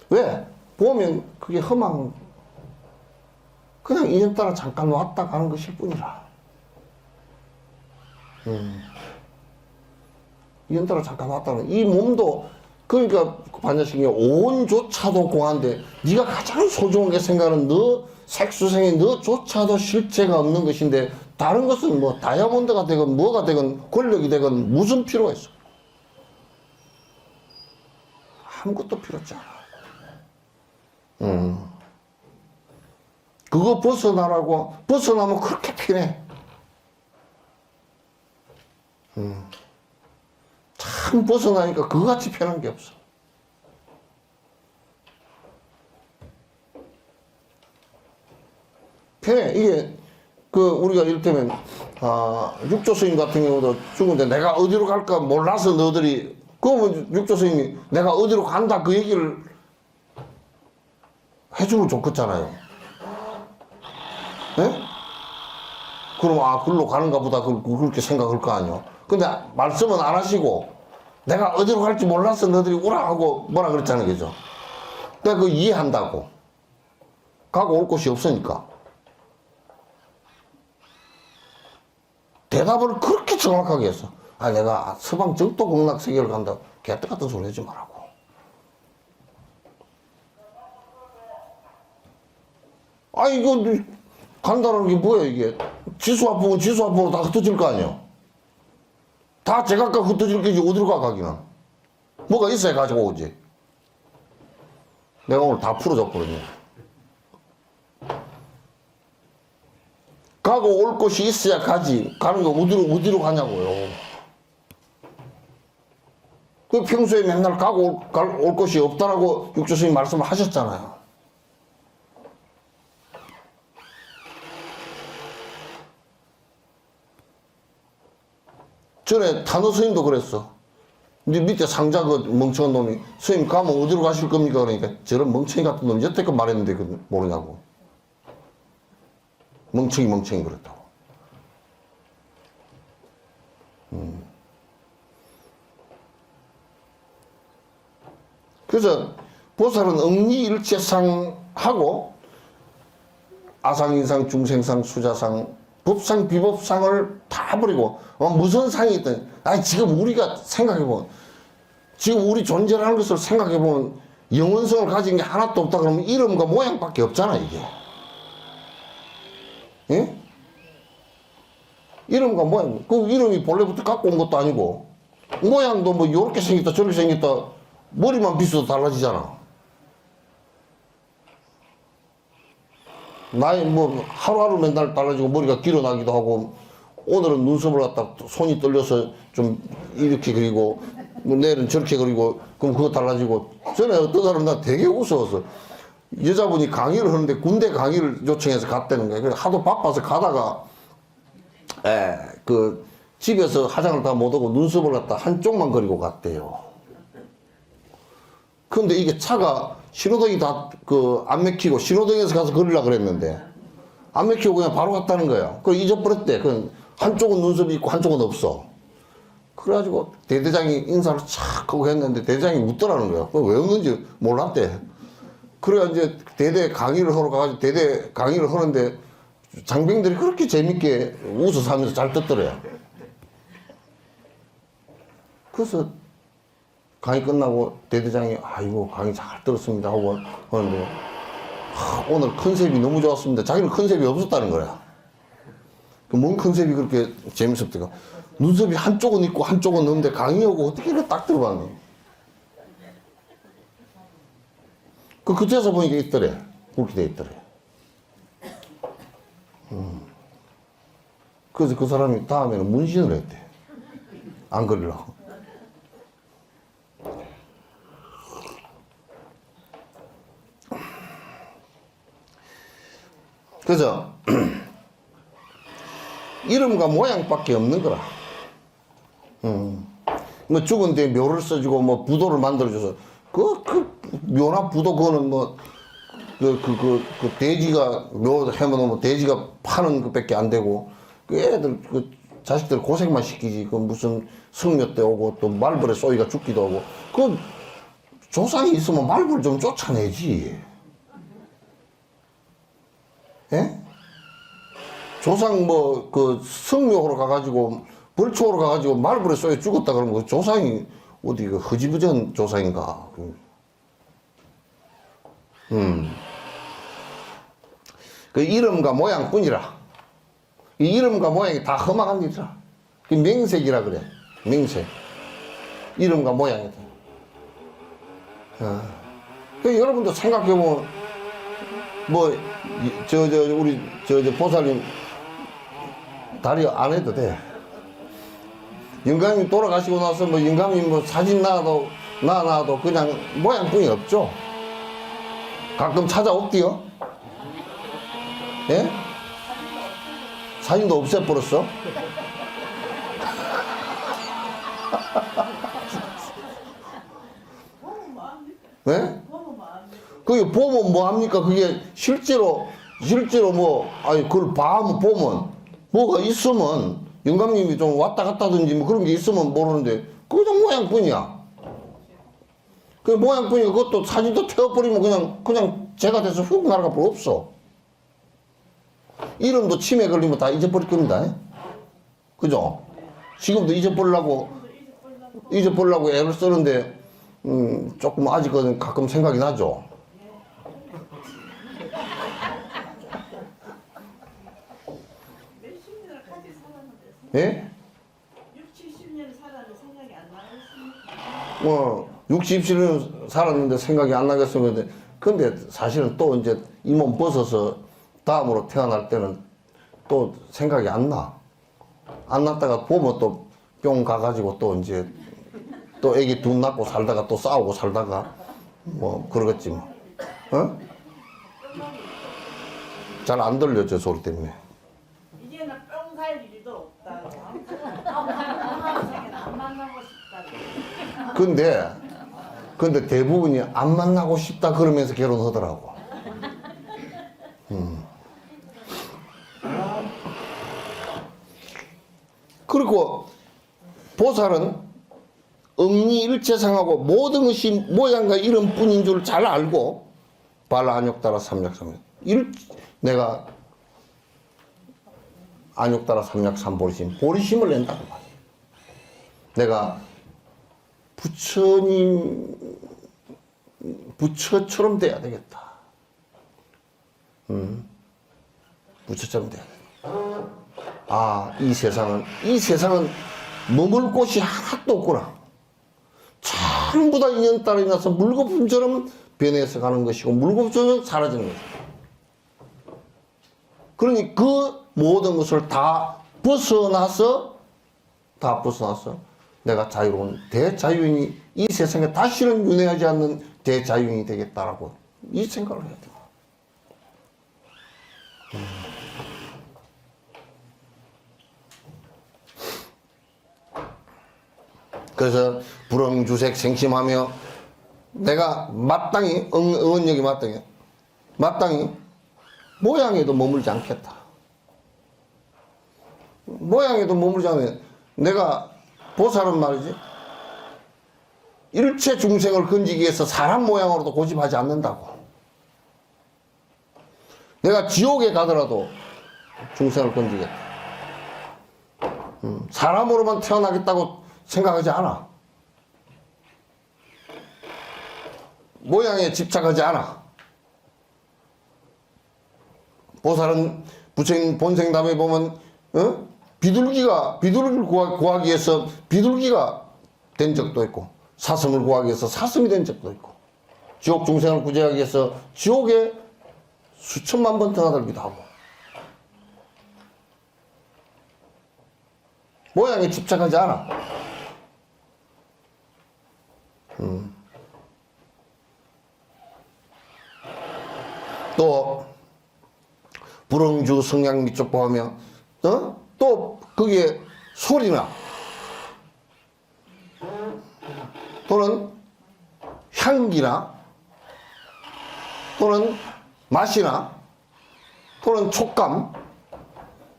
왜? 보면 그게 그냥 인연 따라 잠깐 왔다 가는 것일 뿐이라. 인연 따라 잠깐 왔다는 이 몸도 그러니까 반야신경 온조차도 공한데 네가 가장 소중하게 생각하는 너 색수생의 너조차도 실체가 없는 것인데 다른 것은 뭐 다이아몬드가 되건 뭐가 되건 권력이 되건 무슨 필요가 있어? 아무것도 필요 없지 않아. 그거 벗어나면 그렇게 편해. 참 벗어나니까 그거같이 편한 게 없어. 편해. 이게 우리가 이를테면 육조 스님 같은 경우도 죽은데 내가 어디로 갈까 몰라서 너들이 그러면 육조 스님이 내가 어디로 간다 그 얘기를 해주면 좋겠잖아요. 네? 그럼 글로 가는가 보다 그렇게 생각할 거 아니에요. 근데 말씀은 안 하시고 내가 어디로 갈지 몰라서 너들이 오라 하고 뭐라 그랬잖아요. 그죠? 내가 그거 이해한다고. 가고 올 곳이 없으니까. 대답을 그렇게 정확하게 했어. 아, 내가 서방 정도 극락 세계를 간다. 개떡 같은 소리 하지 말라고. 아, 이거 간다는 게 뭐야, 이게. 지수화풍은 지수화풍으로 다 흩어질 거 아니야. 다 제각각 흩어질 게지, 어디로 가, 가기는. 뭐가 있어야 가지고 오지. 내가 오늘 다 풀어줘 버렸네. 가고 올 곳이 있어야 가지. 가는 거 어디로 가냐고요. 그 평소에 맨날 가고 올 곳이 없다라고 육조스님 말씀을 하셨잖아요. 전에 탄호 스님도 그랬어. 네 밑에 상자 그 멍청한 놈이 스님 가면 어디로 가실 겁니까? 그러니까 저런 멍청이 같은 놈이 여태껏 말했는데 그 모르냐고. 멍청이 그랬다고. 그래서 보살은 응리일체상하고 아상인상, 중생상, 수자상, 법상, 비법상을 다 버리고 무슨 상이 있든 지금 우리가 생각해보면 지금 우리 존재라는 것을 생각해보면 영원성을 가진 게 하나도 없다 그러면 이름과 모양밖에 없잖아 이게. 예? 이름과 모양. 그 이름이 본래부터 갖고 온 것도 아니고 모양도 뭐 요렇게 생겼다 저렇게 생겼다 머리만 비춰도 달라지잖아. 나이 뭐 하루하루 맨날 달라지고 머리가 길어나기도 하고 오늘은 눈썹을 갖다 손이 떨려서 좀 이렇게 그리고 뭐 내일은 저렇게 그리고 그럼 그거 달라지고. 전에 어떤 사람 나 되게 무서워서 여자분이 강의를 하는데 군대 강의를 요청해서 갔다는 거예요. 그래서 하도 바빠서 가다가 그 집에서 화장을 다 못하고 눈썹을 갖다 한쪽만 그리고 갔대요. 근데 이게 차가 신호등이 다 안 맥히고 신호등에서 가서 그리려고 그랬는데 안 맥히고 그냥 바로 갔다는 거야. 그걸 잊어버렸대. 그 한쪽은 눈썹이 있고 한쪽은 없어. 그래가지고 대대장이 인사를 착 하고 했는데 대대장이 웃더라는 거야. 왜 웃는지 몰랐대. 그래가 이제 대대 강의를 하러 가가지고 대대 강의를 하는데 장병들이 그렇게 재밌게 웃어서 하면서 잘 듣더래요. 그래서 강의 끝나고 대대장이 아이고 강의 잘 들었습니다 하고 하는데 오늘 컨셉이 너무 좋았습니다. 자기는 컨셉이 없었다는 거야. 뭔 컨셉이 그렇게 재밌었대요. 눈썹이 한쪽은 있고 한쪽은 없는데 강의하고 어떻게 이렇게 딱 들어봤니? 그때서 보니까 있더래. 그렇게 돼 있더래. 그래서 그 사람이 다음에는 문신을 했대. 안 그리려고. 그래서 이름과 모양밖에 없는 거라. 뭐 죽은 데 묘를 써주고 뭐 부도를 만들어줘서 그 묘나 부도 그거는 뭐 그 돼지가 묘 해면 뭐 돼지가 파는 것밖에 안 되고 그 애들 그 자식들 고생만 시키지. 그 무슨 성묘 때 오고 또 말벌에 쏘이가 죽기도 하고 그 조상이 있으면 말벌 좀 쫓아내지. 예? 조상 뭐 그 성묘하러 가가지고 벌초하러 가가지고 말벌에 쏘여 죽었다 그러면 그 조상이 어디 그 허지부전 조상인가? 그 이름과 모양뿐이라. 이 이름과 모양이 다 험악한 일이라. 그 명색이라 그래. 명색. 이름과 모양이다. 그 여러분도 생각해보면 뭐 우리 보살님 다리 안 해도 돼. 영감님 돌아가시고 나서 뭐 영감님 뭐 사진 나와도 그냥 모양뿐이 없죠. 가끔 찾아올게요. 예? 사진도 없애버렸어. 네? 그게 보면 뭐합니까? 그게 실제로 뭐, 그걸 보면, 뭐가 있으면, 영감님이 좀 왔다 갔다든지 뭐 그런 게 있으면 모르는데, 그냥 모양뿐이야. 그 모양뿐이고, 그것도 사진도 태워버리면 그냥 제가 돼서 훅 날아가 버려. 없어. 이름도 치매 걸리면 다 잊어버릴 겁니다. 그죠? 지금도 잊어버리려고 애를 쓰는데, 조금 아직은 가끔 생각이 나죠? 예? 60, 70년 살았는데 생각이 안 나겠습니까? 60, 70년 살았는데 생각이 안 나겠으면, 근데 사실은 또 이제 이 몸 벗어서 다음으로 태어날 때는 또 생각이 안 나. 안 났다가 보면 또 뿅 가가지고 또 이제 또 애기 둘 낳고 살다가 또 싸우고 살다가 뭐 그러겠지 뭐. 어? 잘 안 들려, 저 소리 때문에. 이제는 뿅 살 일도 없다고. 안 만나고 싶다고. 근데 대부분이 안 만나고 싶다 그러면서 결혼하더라고. 그리고 보살은 응리일체상하고 모든 것이 모양과 이름뿐인 줄 잘 알고 발안욕따라 삼약삼 내가 안욕따라 삼약삼보리심 보리심을 낸다고 말이야. 내가 부처처럼 돼야 되겠다. 부처처럼 돼야 되겠다. 아, 이 세상은 머물 곳이 하나도 없구나. 전부 다 인연 따라 인해서 물거품처럼 변해서 가는 것이고 물거품처럼 사라지는 것이고. 그러니 그 모든 것을 다 벗어나서 내가 자유로운 대자유인이 이 세상에 다시는 윤회하지 않는 대자유인이 되겠다라고 이 생각을 해야 돼요. 그래서 불응주색 생심하며 내가 마땅히 의원력이 마땅히 모양에도 머물지 않겠다. 모양에도 머물지 않으면 내가 보살은 말이지 일체 중생을 건지기 위해서 사람 모양으로도 고집하지 않는다고. 내가 지옥에 가더라도 중생을 건지겠다. 사람으로만 태어나겠다고 생각하지 않아. 모양에 집착하지 않아. 보살은 부처님 본생담에 보면 비둘기를 구하기 위해서 비둘기가 된 적도 있고 사슴을 구하기 위해서 사슴이 된 적도 있고 지옥 중생을 구제하기 위해서 지옥에 수천만 번 드나들기도 하고 모양에 집착하지 않아. 또 불응주 성향 밑쪽 보면 또 거기에 소리나 또는 향기나 또는 맛이나 또는 촉감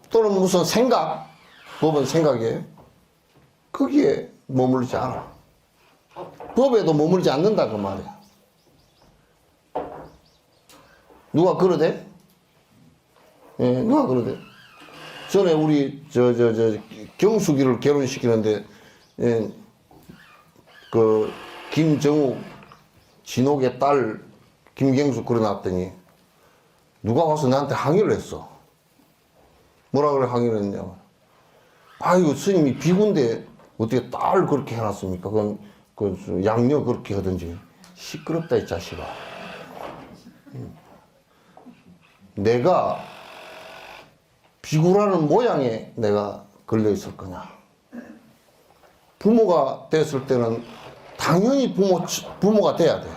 또는 무슨 생각 법은 생각이에요. 거기에 머물지 않아. 법에도 머물지 않는다 그 말이야. 누가 그러대? 예, 누가 그러대? 전에 우리 경숙이를 결혼시키는데 예, 그 김정욱 진옥의 딸 김경숙 그려놨더니 누가 와서 나한테 항의를 했어. 뭐라 그래 항의를 했냐고. 아이고 스님이 비구인데 어떻게 딸 그렇게 해놨습니까? 그건 그 양녀 그렇게 하든지. 시끄럽다 이 자식아. 내가 비구라는 모양에 내가 걸려 있을 거냐. 부모가 됐을 때는 당연히 부모가 돼야 돼.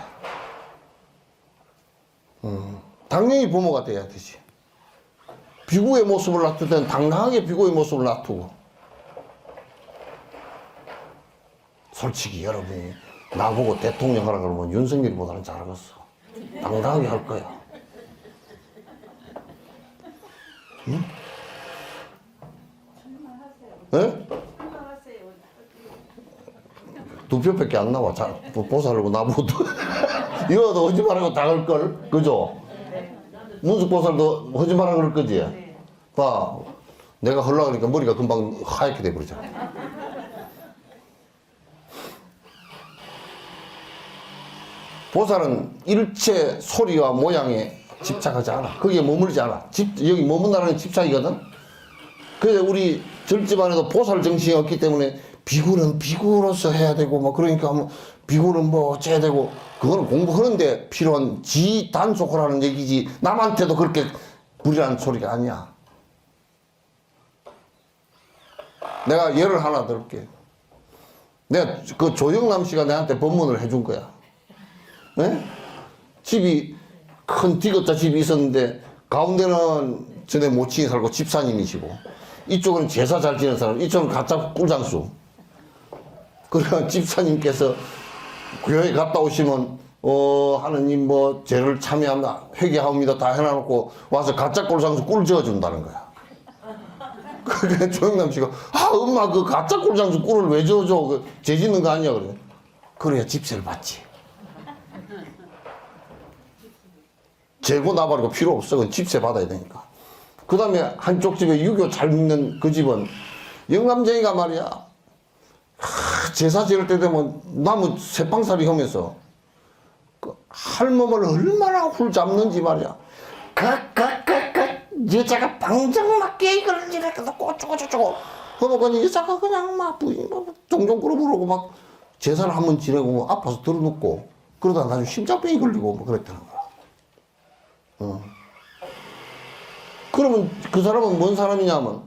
당연히 부모가 돼야 되지. 비구의 모습을 놔둘 때는 당당하게 비구의 모습을 놔두고. 솔직히 여러분이 나보고 대통령 하라 그러면 윤석열보다는 잘하겠어. 당당하게 할 거야. 응? 네? 두 표밖에 안 나와. 보살하고 나보고 이거도 거짓말하고 다 그럴걸? 그죠? 문숙보살도 거짓말하고 그럴 거지? 봐. 내가 하려고 그러니까 머리가 금방 하얗게 돼버리잖아. 보살은 일체 소리와 모양에 집착하지 않아. 거기에 머물지 않아. 여기 머문다는 집착이거든. 그래서 우리 절집안에도 보살 정신이 없기 때문에 비구는 비구로서 해야 되고 뭐 그러니까 뭐 비구는 뭐 어째야 되고 그거는 공부하는데 필요한 지 단속하라는 얘기지 남한테도 그렇게 부리라는 소리가 아니야. 내가 예를 하나 들을게. 내가 그 조영남 씨가 내한테 법문을 해준 거야. 네? 집이 큰 디귿자 집이 있었는데 가운데는 전에 모친이 살고 집사님이시고 이쪽은 제사 잘 지내는 사람, 이쪽은 가짜 꿀장수. 그러니까 집사님께서 교회 갔다 오시면 하느님 뭐 죄를 참여합니다, 회개하옵니다 다 해놔놓고 와서 가짜 꿀장수 꿀 저어준다는 거야. 그래 조영남 씨가 엄마 그 가짜 꿀장수 꿀을 왜 저어줘? 그 죄 짓는 거 아니야? 그래. 그래야 집세를 받지. 재고 나발이고 필요 없어. 그건 집세 받아야 되니까. 그 다음에 한쪽 집에 유교 잘 믿는 그 집은 영감쟁이가 말이야. 제사 지을 때 되면 나무 새빵살이 하면서 그 할멈을 얼마나 훌 잡는지 말이야. 여자가 방정맞게 이걸 이렇게 놓고 어쩌고저쩌고 하면 여자가 그냥 막 부인 종종 끌어부르고 막 제사를 한번 지내고 뭐 아파서 들어눕고 그러다 나중에 심장병이 걸리고 뭐 그랬다는 거야. 그러면 그 사람은 뭔 사람이냐면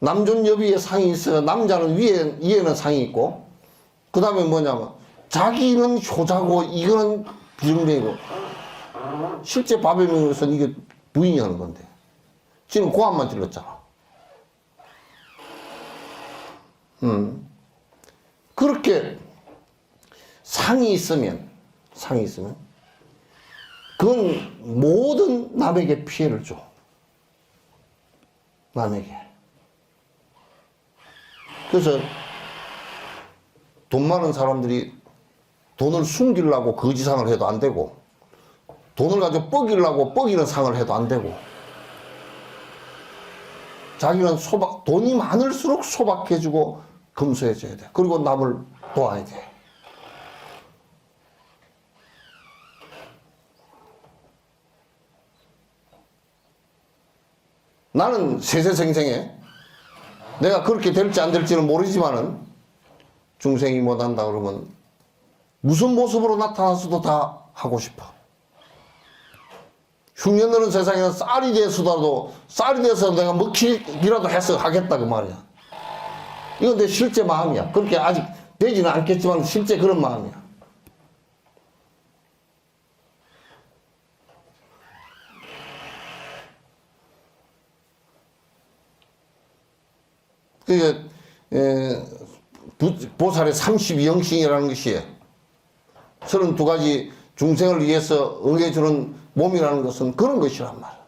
남존여비의 상이 있어요. 남자는 위에는 상이 있고 그 다음에 뭐냐면 자기는 효자고 이거는 부정뱅이고 실제 밥에 명으로서는 이게 부인이 하는 건데 지금 고함만 질렀잖아. 그렇게 상이 있으면 그건 모든 남에게 피해를 줘. 남에게. 그래서 돈 많은 사람들이 돈을 숨기려고 거지상을 해도 안 되고 돈을 가지고 뻐기려고 뻐기는 상을 해도 안 되고 자기는 돈이 많을수록 소박해지고 검소해져야 돼. 그리고 남을 도와야 돼. 나는 세세생생에 내가 그렇게 될지 안 될지는 모르지만은 중생이 못한다 그러면 무슨 모습으로 나타나서도 다 하고 싶어. 흉년들은 세상에는 쌀이 돼서라도 쌀이 돼서 내가 먹히기라도 해서 하겠다 그 말이야. 이건 내 실제 마음이야. 그렇게 아직 되지는 않겠지만 실제 그런 마음이야. 그게 보살의 32영신이라는 것이 32가지 중생을 위해서 응해주는 몸이라는 것은 그런 것이란 말이야.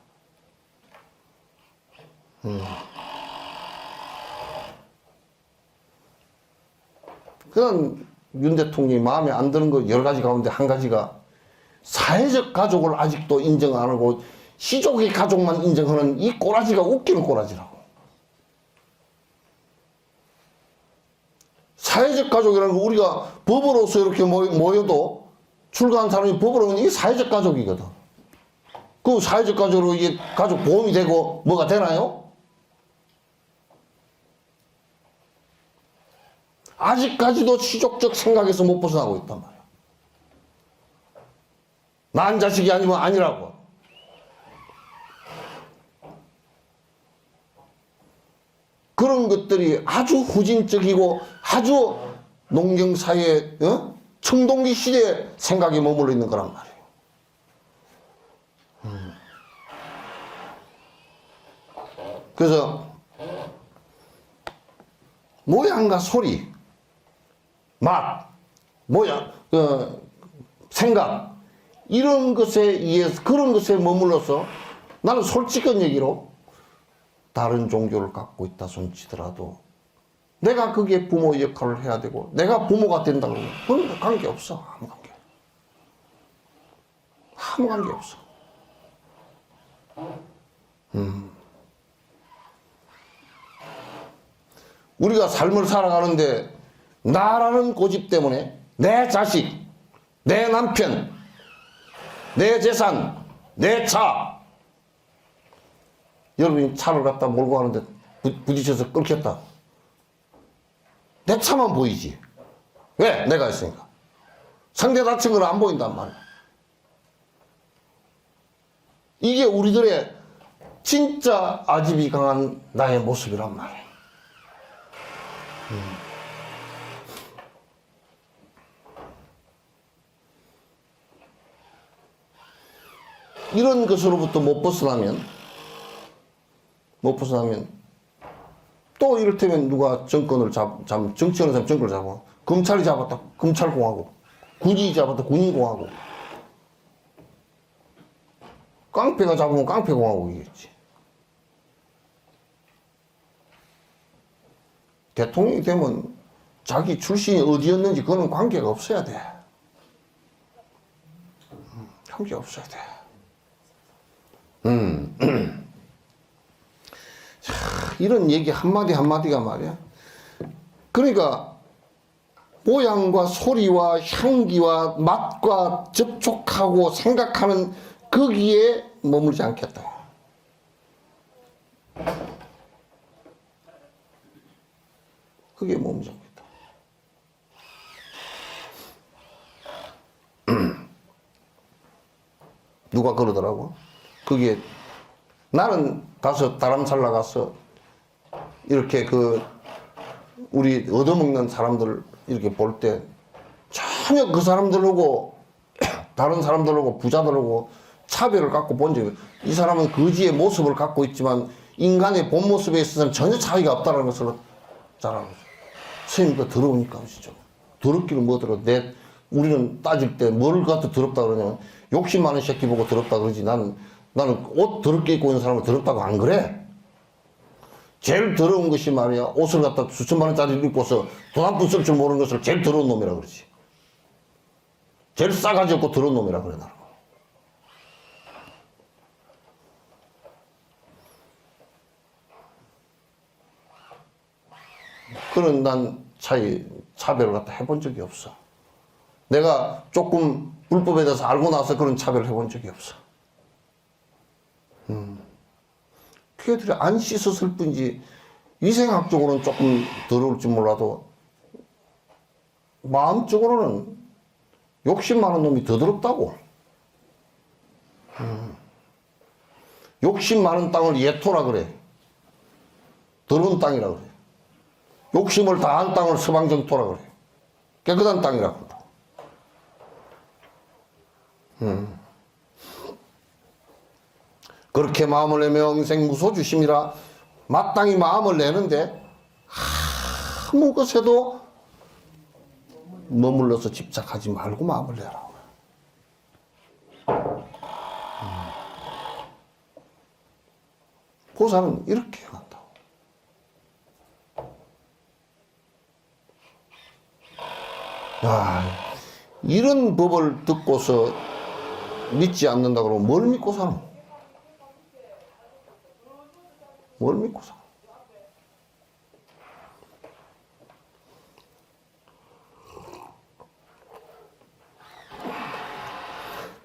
그런 윤 대통령이 마음에 안 드는 거 여러 가지 가운데 한 가지가 사회적 가족을 아직도 인정 안 하고 시족의 가족만 인정하는 이 꼬라지가 웃기는 꼬라지라고. 사회적 가족이라는 거 우리가 법으로서 이렇게 모여도 출가한 사람이 법으로 오면 이게 사회적 가족이거든. 그럼 사회적 가족으로 이게 가족 보험이 되고 뭐가 되나요? 아직까지도 시족적 생각에서 못 벗어나고 있단 말이야. 난 자식이 아니면 아니라고. 그런 것들이 아주 후진적이고 아주 농경사회 청동기 시대의 생각이 머물러 있는 거란 말이에요. 그래서 모양과 소리, 맛, 모양, 생각 이런 것에 의해서 그런 것에 머물러서 나는 솔직한 얘기로 다른 종교를 갖고 있다 손치더라도 내가 거기에 부모 역할을 해야 되고 내가 부모가 된다고 그러면 그건 관계없어. 아무 관계 없어. 우리가 삶을 살아가는데 나라는 고집 때문에 내 자식, 내 남편, 내 재산, 내 차. 여러분이 차를 갖다 몰고 가는데 부딪혀서 끊겼다. 내 차만 보이지. 왜? 내가 있으니까. 상대 다친 건 안 보인단 말이야. 이게 우리들의 진짜 아집이 강한 나의 모습이란 말이야. 이런 것으로부터 못 벗어나면 또 이를테면 누가 정권을 정치하는 사람 정권을 잡아. 검찰이 잡았다. 검찰공화국. 군인이 잡았다. 군인공화국. 깡패가 잡으면 깡패공화국이겠지. 대통령이 되면 자기 출신이 어디였는지 그거는 관계가 없어야 돼. 관계가 없어야 돼. 자, 이런 얘기 한마디 한마디가 말이야. 그러니까 모양과 소리와 향기와 맛과 접촉하고 생각하는 거기에 머물지 않겠다. 거기에 머물지 않겠다. 누가 그러더라고. 거기에 나는 가서 다람살 나가서 이렇게 우리 얻어먹는 사람들 이렇게 볼 때 전혀 그 사람들하고 다른 사람들하고 부자들하고 차별을 갖고 본 적이 없어요. 이 사람은 거지의 모습을 갖고 있지만 인간의 본 모습에 있어서는 전혀 차이가 없다는 것을 잘 알아요. 스님도 더러우니까 진짜 더럽기는 뭐더러. 우리는 따질 때 뭘 갖다 더럽다 그러냐면 욕심 많은 새끼 보고 더럽다 그러지. 나는 옷 더럽게 입고 있는 사람은 더럽다고 안 그래. 제일 더러운 것이 말이야, 옷을 갖다 수천만 원짜리 입고서 돈 한 푼 쓸 줄 모르는 것을 제일 더러운 놈이라 그러지. 제일 싸가지 없고 더러운 놈이라 그래, 나는. 그런 난 차별을 갖다 해본 적이 없어. 내가 조금 불법에 대해서 알고 나서 그런 차별을 해본 적이 없어. 그 애들이 안 씻었을 뿐이지 위생학적으로는 조금 더러울지 몰라도 마음적으로는 욕심 많은 놈이 더 더럽다고. 욕심 많은 땅을 예토라 그래. 더러운 땅이라 그래. 욕심을 다한 땅을 서방정토라 그래. 깨끗한 땅이라 그래. 그렇게 마음을 내며 영생 무소주심이라 마땅히 마음을 내는데 아무 것에도 머물러서 집착하지 말고 마음을 내라. 보살은 이렇게 해간다. 야, 이런 법을 듣고서 믿지 않는다 그러면 뭘 믿고 사노? 뭘 믿고 사?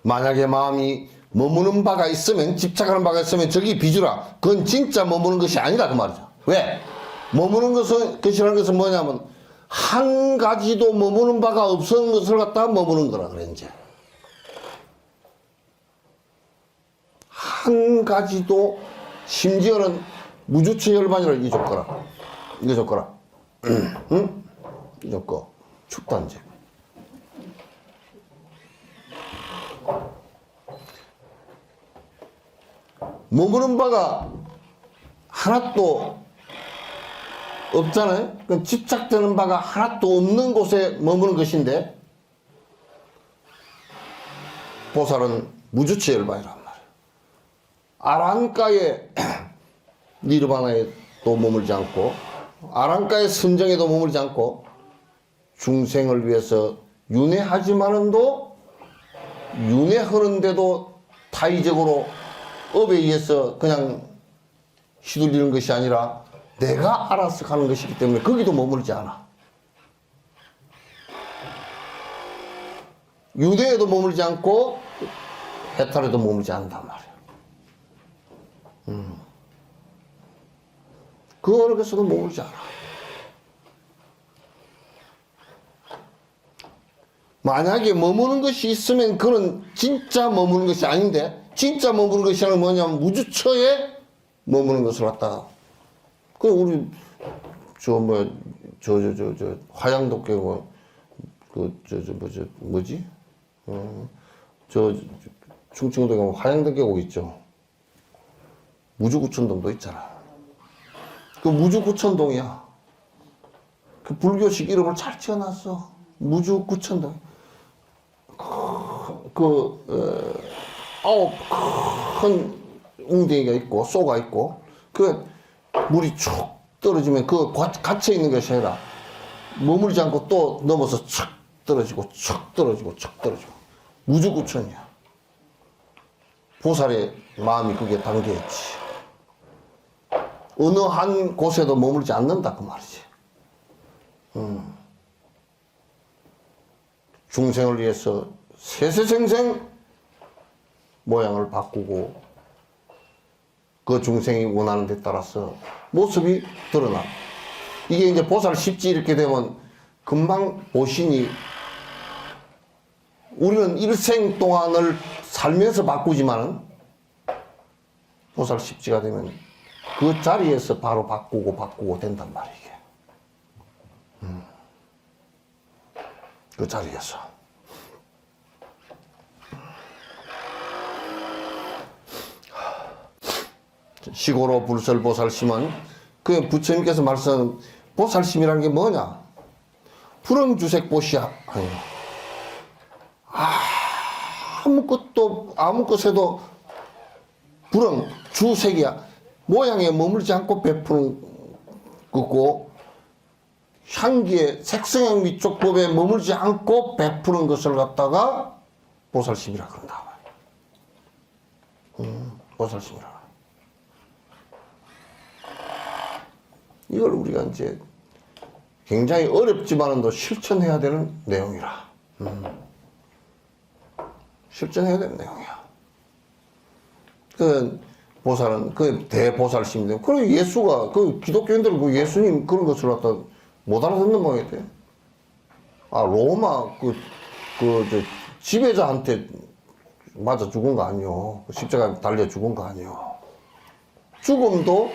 만약에 마음이 머무는 바가 있으면, 집착하는 바가 있으면 저기 비주라. 그건 진짜 머무는 것이 아니다 그 말이죠. 왜? 머무는 것이라는 것은 뭐냐면 한 가지도 머무는 바가 없는 것을 갖다가 머무는 거라 그래. 이제 한 가지도, 심지어는 무주체 열반이라 이거 줬거라. 이거 줬거라. 응? 이거 줬고. 춥다 이제. 머무는 바가 하나도 없잖아요. 그러니까 집착되는 바가 하나도 없는 곳에 머무는 것인데 보살은 무주체 열반이란 말이에요. 아란가에 니르바나에도 머물지 않고 아란가의 선정에도 머물지 않고 중생을 위해서 윤회하지만은도 윤회하는데도 타의적으로 업에 의해서 그냥 휘둘리는 것이 아니라 내가 알아서 가는 것이기 때문에 거기도 머무르지 않아. 유대에도 머물지 않고 해탈에도 머물지 않는단 말이야. 그 어느 곳에도 머물지 않아. 만약에 머무는 것이 있으면 그는 진짜 머무는 것이 아닌데, 진짜 머무는 것이란 뭐냐면 무주처에 머무는 것을 갖다가, 그 우리 화양독교 뭐지? 충청도에 가면 화양대교고 있죠. 무주구천동도 있잖아. 그 무주구천동이야. 그 불교식 이름을 잘 지어놨어. 무주구천동. 아홉 큰 웅덩이가 있고 쏘가 있고, 그 물이 쭉 떨어지면 그 갇혀 있는 것이 아니라 머물지 않고 또 넘어서 촥 떨어지고 촥 떨어지고 촥 떨어지고. 무주구천이야. 보살의 마음이 그게 담겨있지. 어느 한 곳에도 머물지 않는다 그 말이지. 중생을 위해서 세세생생 모양을 바꾸고 그 중생이 원하는 데 따라서 모습이 드러나. 이게 이제 보살 십지 이렇게 되면 금방 보신이, 우리는 일생 동안을 살면서 바꾸지만은 보살 십지가 되면 그 자리에서 바로 바꾸고 된단 말이에요. 그 자리에서. 시고로 불설보살심은 그 부처님께서 말씀, 보살심이라는 게 뭐냐? 불응주색 보시야. 아무 것에도 불응, 주색이야. 모양에 머물지 않고 베푸는 거고, 향기에 색성형 위쪽 법에 머물지 않고 베푸는 것을 갖다가 보살심이라 그런다. 보살심이라. 이걸 우리가 이제 굉장히 어렵지만은 또 실천해야 되는 내용이라. 실천해야 되는 내용이야. 그 보살은 그 대보살심인데, 그리고 예수가 그 기독교인들은 그 예수님 그런 것을 갖다 못 알아듣는 모양이대. 로마 지배자한테 맞아 죽은 거 아니요. 십자가에 달려 죽은 거 아니요. 죽음도,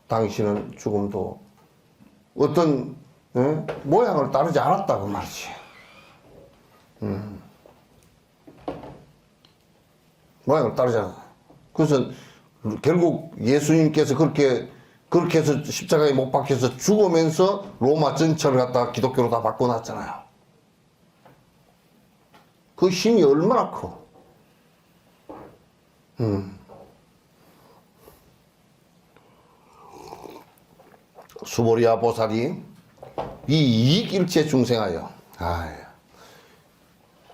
당신은 죽음도 어떤 모양을 따르지 않았다 그 말이지. 모양을 따르지 않아. 그래서 결국 예수님께서 그렇게 해서 십자가에 못 박혀서 죽으면서 로마 전체를 갖다가 기독교로 다 바꿔놨잖아요. 그 힘이 얼마나 커. 수보리아 보살이 이 이익일체 중생하여,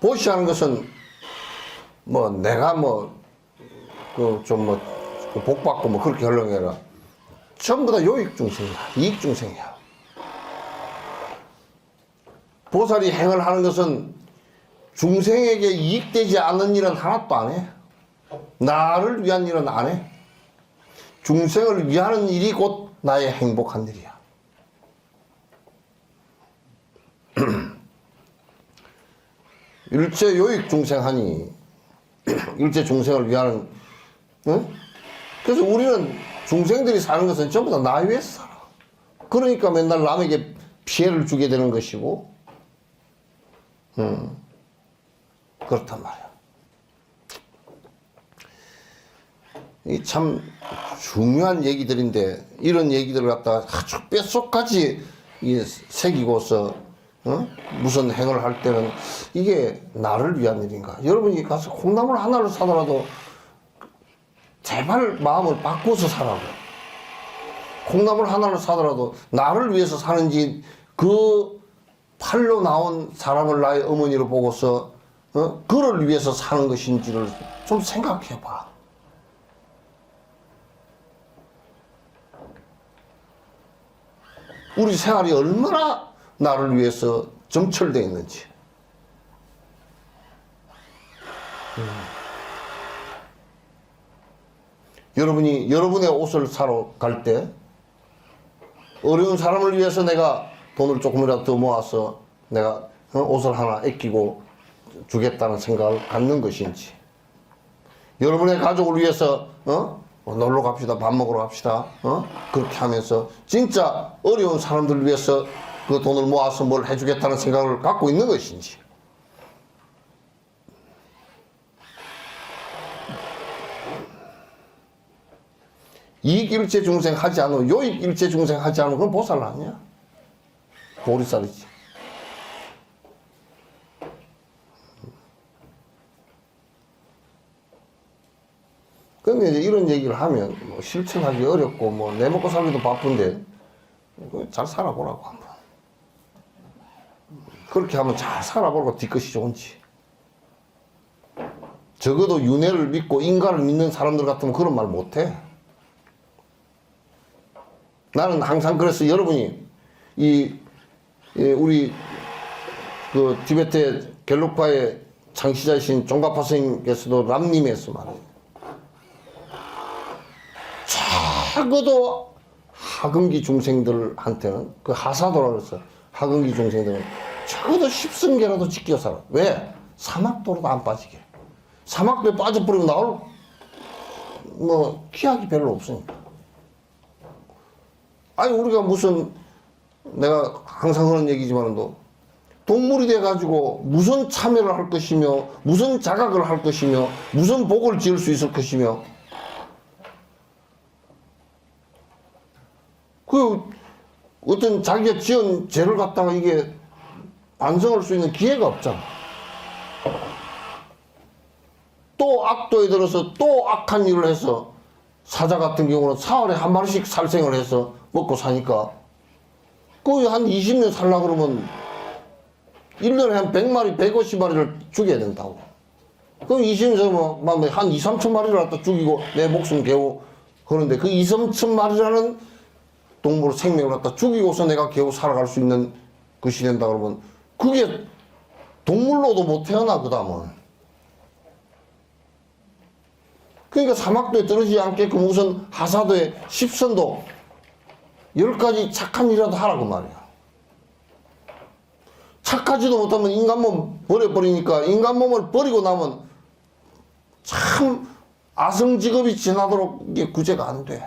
보시하는 것은 내가 복 받고 그렇게 하려는 게 아니라 전부 다 요익 중생이야. 이익 중생이야. 보살이 행을 하는 것은 중생에게 이익되지 않는 일은 하나도 안 해. 나를 위한 일은 안 해. 중생을 위하는 일이 곧 나의 행복한 일이야. 일체 요익 중생하니, 일체 중생을 위하는, 그래서 우리는 중생들이 사는 것은 전부 다 나 위해서 살아. 그러니까 맨날 남에게 피해를 주게 되는 것이고, 그렇단 말이야. 이 참 중요한 얘기들인데, 이런 얘기들을 갖다가 아주 뼛속까지 새기고서 무슨 행을 할 때는 이게 나를 위한 일인가. 여러분이 가서 콩나물 하나를 사더라도 제발 마음을 바꿔서 사라고. 콩나물 하나를 사더라도 나를 위해서 사는지, 그 팔로 나온 사람을 나의 어머니로 보고서 그를 위해서 사는 것인지를 좀 생각해 봐. 우리 생활이 얼마나 나를 위해서 점철되어 있는지. 여러분이 여러분의 옷을 사러 갈 때 어려운 사람을 위해서 내가 돈을 조금이라도 더 모아서 내가 옷을 하나 아끼고 주겠다는 생각을 갖는 것인지, 여러분의 가족을 위해서 놀러 갑시다, 밥 먹으러 갑시다, 그렇게 하면서 진짜 어려운 사람들을 위해서 그 돈을 모아서 뭘 해주겠다는 생각을 갖고 있는 것인지. 이익일체 중생 하지 않으면, 요익일체 중생 하지 않으면 그건 보살 아니야. 보리살이지. 근데 이제 이런 얘기를 하면 뭐 실천하기 어렵고 뭐 내 먹고 살기도 바쁜데 잘 살아보라고 한번. 그렇게 하면 잘 살아보라고 뒤끝이 좋은지. 적어도 윤회를 믿고 인간을 믿는 사람들 같으면 그런 말 못해. 나는 항상 그래서 여러분이 우리 그 티베트 갤록파의 창시자이신 종가파 스님께서도 람님에서 말해요. 적어도 하근기 중생들한테는, 그 하사도라고 해서 하근기 중생들은 적어도 10승계라도 지켜 살아. 왜? 사막도로도 안 빠지게. 사막도에 빠져버리면 나올 기약이 별로 없으니까. 아니 우리가 무슨, 내가 항상 하는 얘기지만도 동물이 돼가지고 무슨 참여를 할 것이며 무슨 자각을 할 것이며 무슨 복을 지을 수 있을 것이며, 그 어떤 자기가 지은 죄를 갖다가 이게 반성할 수 있는 기회가 없잖아. 또 악도에 들어서 또 악한 일을 해서, 사자 같은 경우는 사흘에 한 마리씩 살생을 해서 먹고 사니까 거의 한 20년 살라 그러면 1년에 한 100마리, 150마리를 죽여야 된다고. 그럼 20년에 한 2, 3천 마리를 갖다 죽이고 내 목숨 개고 그러는데, 그 2, 3천 마리라는 동물 생명을 갖다 죽이고서 내가 겨우 살아갈 수 있는 것이 된다 그러면 그게 동물로도 못 태어나, 그 다음은. 그러니까 사막도에 떨어지지 않게끔 우선 하사도에 10선도 10가지 착한 일이라도 하라고 말이야. 착하지도 못하면 인간몸 버려버리니까, 인간몸을 버리고 나면 참 아성직업이 지나도록 이게 구제가 안 돼.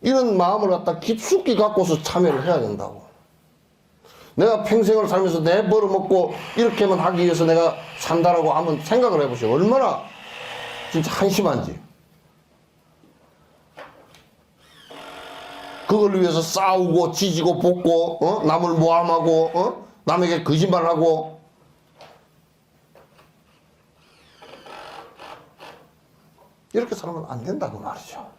이런 마음을 갖다 깊숙이 갖고서 참여를 해야 된다고. 내가 평생을 살면서 내 벌어먹고 이렇게만 하기 위해서 내가 산다라고 하면 생각을 해보세요. 얼마나 진짜 한심한지. 그걸 위해서 싸우고 지지고 볶고 남을 모함하고 남에게 거짓말하고. 이렇게 살면 안 된다고 말이죠.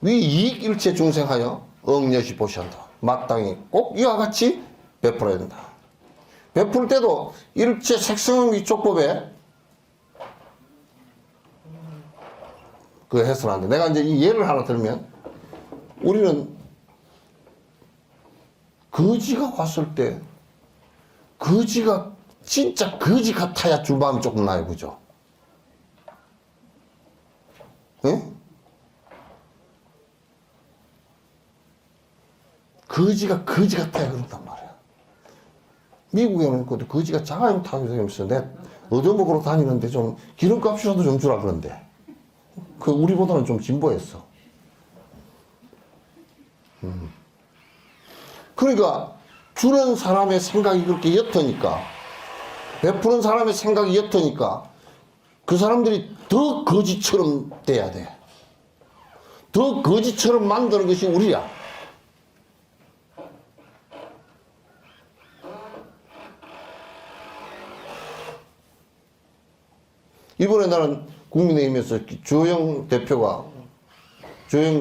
위 이익일체 중생하여 억녀시 보시한다. 마땅히 꼭 이와 같이 베풀어야 된다. 베풀 때도 일체 색성의 위촉법에 그 해서는 안 돼. 내가 이제 이 예를 하나 들면, 우리는 거지가 왔을 때 거지가 진짜 거지 같아야 줄마음이 조금 나요, 그죠? 예? 거지가 거지 같아야 그런단 말이야. 미국에는 그것도 거지가 자가용 타고 다니면서 내 얻어먹으러 다니는데 좀 기름값이라도 좀 주라 그런데, 그 우리보다는 좀 진보했어. 그러니까 주는 사람의 생각이 그렇게 옅으니까, 베푸는 사람의 생각이 옅으니까 그 사람들이 더 거지처럼 돼야 돼. 더 거지처럼 만드는 것이 우리야. 이번에 나는 국민의힘에서 주호영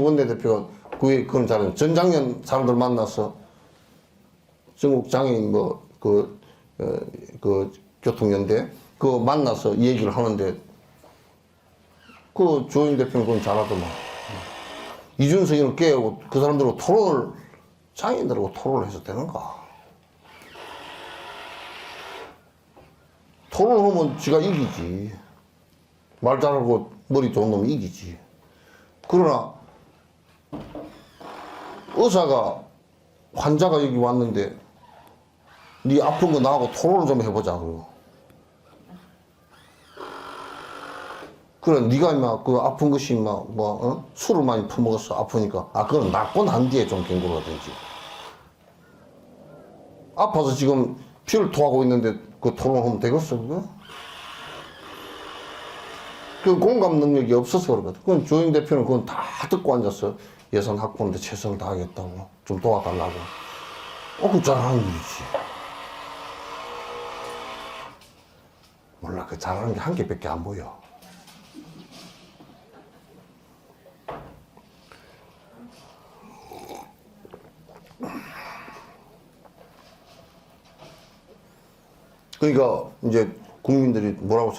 원내대표가 그건 잘해요. 전작년 사람들 만나서 전국 장애인 교통연대 그거 만나서 얘기를 하는데, 그 조영 대표는 그건 잘하더만. 이준석이는 깨우고 그 사람들하고 토론을, 장애인들하고 토론을 해서 되는가? 토론하면 지가 이기지. 말 잘하고 머리 좋은 놈이 이기지. 그러나 의사가, 환자가 여기 왔는데 네 아픈 거 나하고 토론을 좀 해보자. 그래, 네가 임마 그 아픈 것이 임마 술을 많이 퍼먹었어. 아프니까. 그건 낫고 난 뒤에 좀 경고를 하든지. 아파서 지금 피를 토하고 있는데 그 토론하면 되겠어, 그거? 그 공감 능력이 없어서 그러거든. 그건 조영 대표는 그건 다 듣고 앉았어. 예산 확보인데 최선을 다하겠다고. 좀 도와달라고. 그 잘하는 일이지. 몰라, 그 잘하는 게 한 개밖에 안 보여. 그러니까 이제 국민들이 뭐라고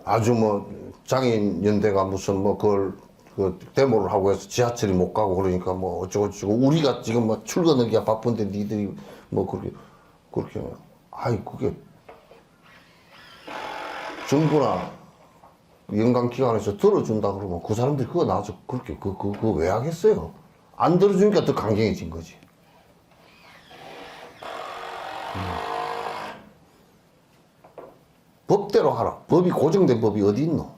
아주 장애인 연대가 무슨 그걸 그 데모를 하고 해서 지하철이 못 가고 그러니까 어쩌고저쩌고 우리가 지금 출근하기가 바쁜데 니들이 그렇게 그게 정부나 연관기관에서 들어준다 그러면 그 사람들이 그거 나와서 그렇게 그거 왜 하겠어요? 안 들어주니까 더 강경해진 거지. 법대로 하라. 법이 고정된 법이 어디 있노?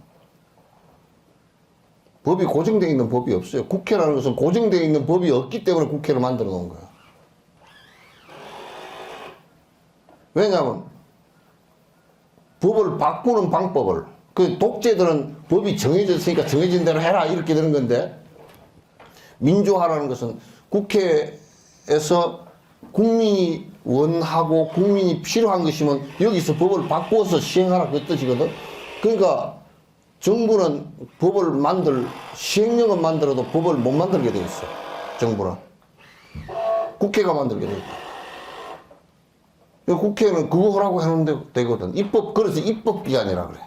법이 고정되어 있는 법이 없어요. 국회라는 것은 고정되어 있는 법이 없기 때문에 국회를 만들어 놓은 거야. 왜냐하면 법을 바꾸는 방법을, 그 독재들은 법이 정해져 있으니까 정해진 대로 해라 이렇게 되는 건데, 민주화라는 것은 국회에서 국민이 원하고 국민이 필요한 것이면 여기서 법을 바꾸어서 시행하라 그 뜻이거든. 그러니까 정부는 법을 시행령은 만들어도 법을 못 만들게 돼 있어. 정부는. 국회가 만들게 돼 있다. 국회는 그거 하라고 해놓으면 되거든. 그래서 입법기관이라 그래.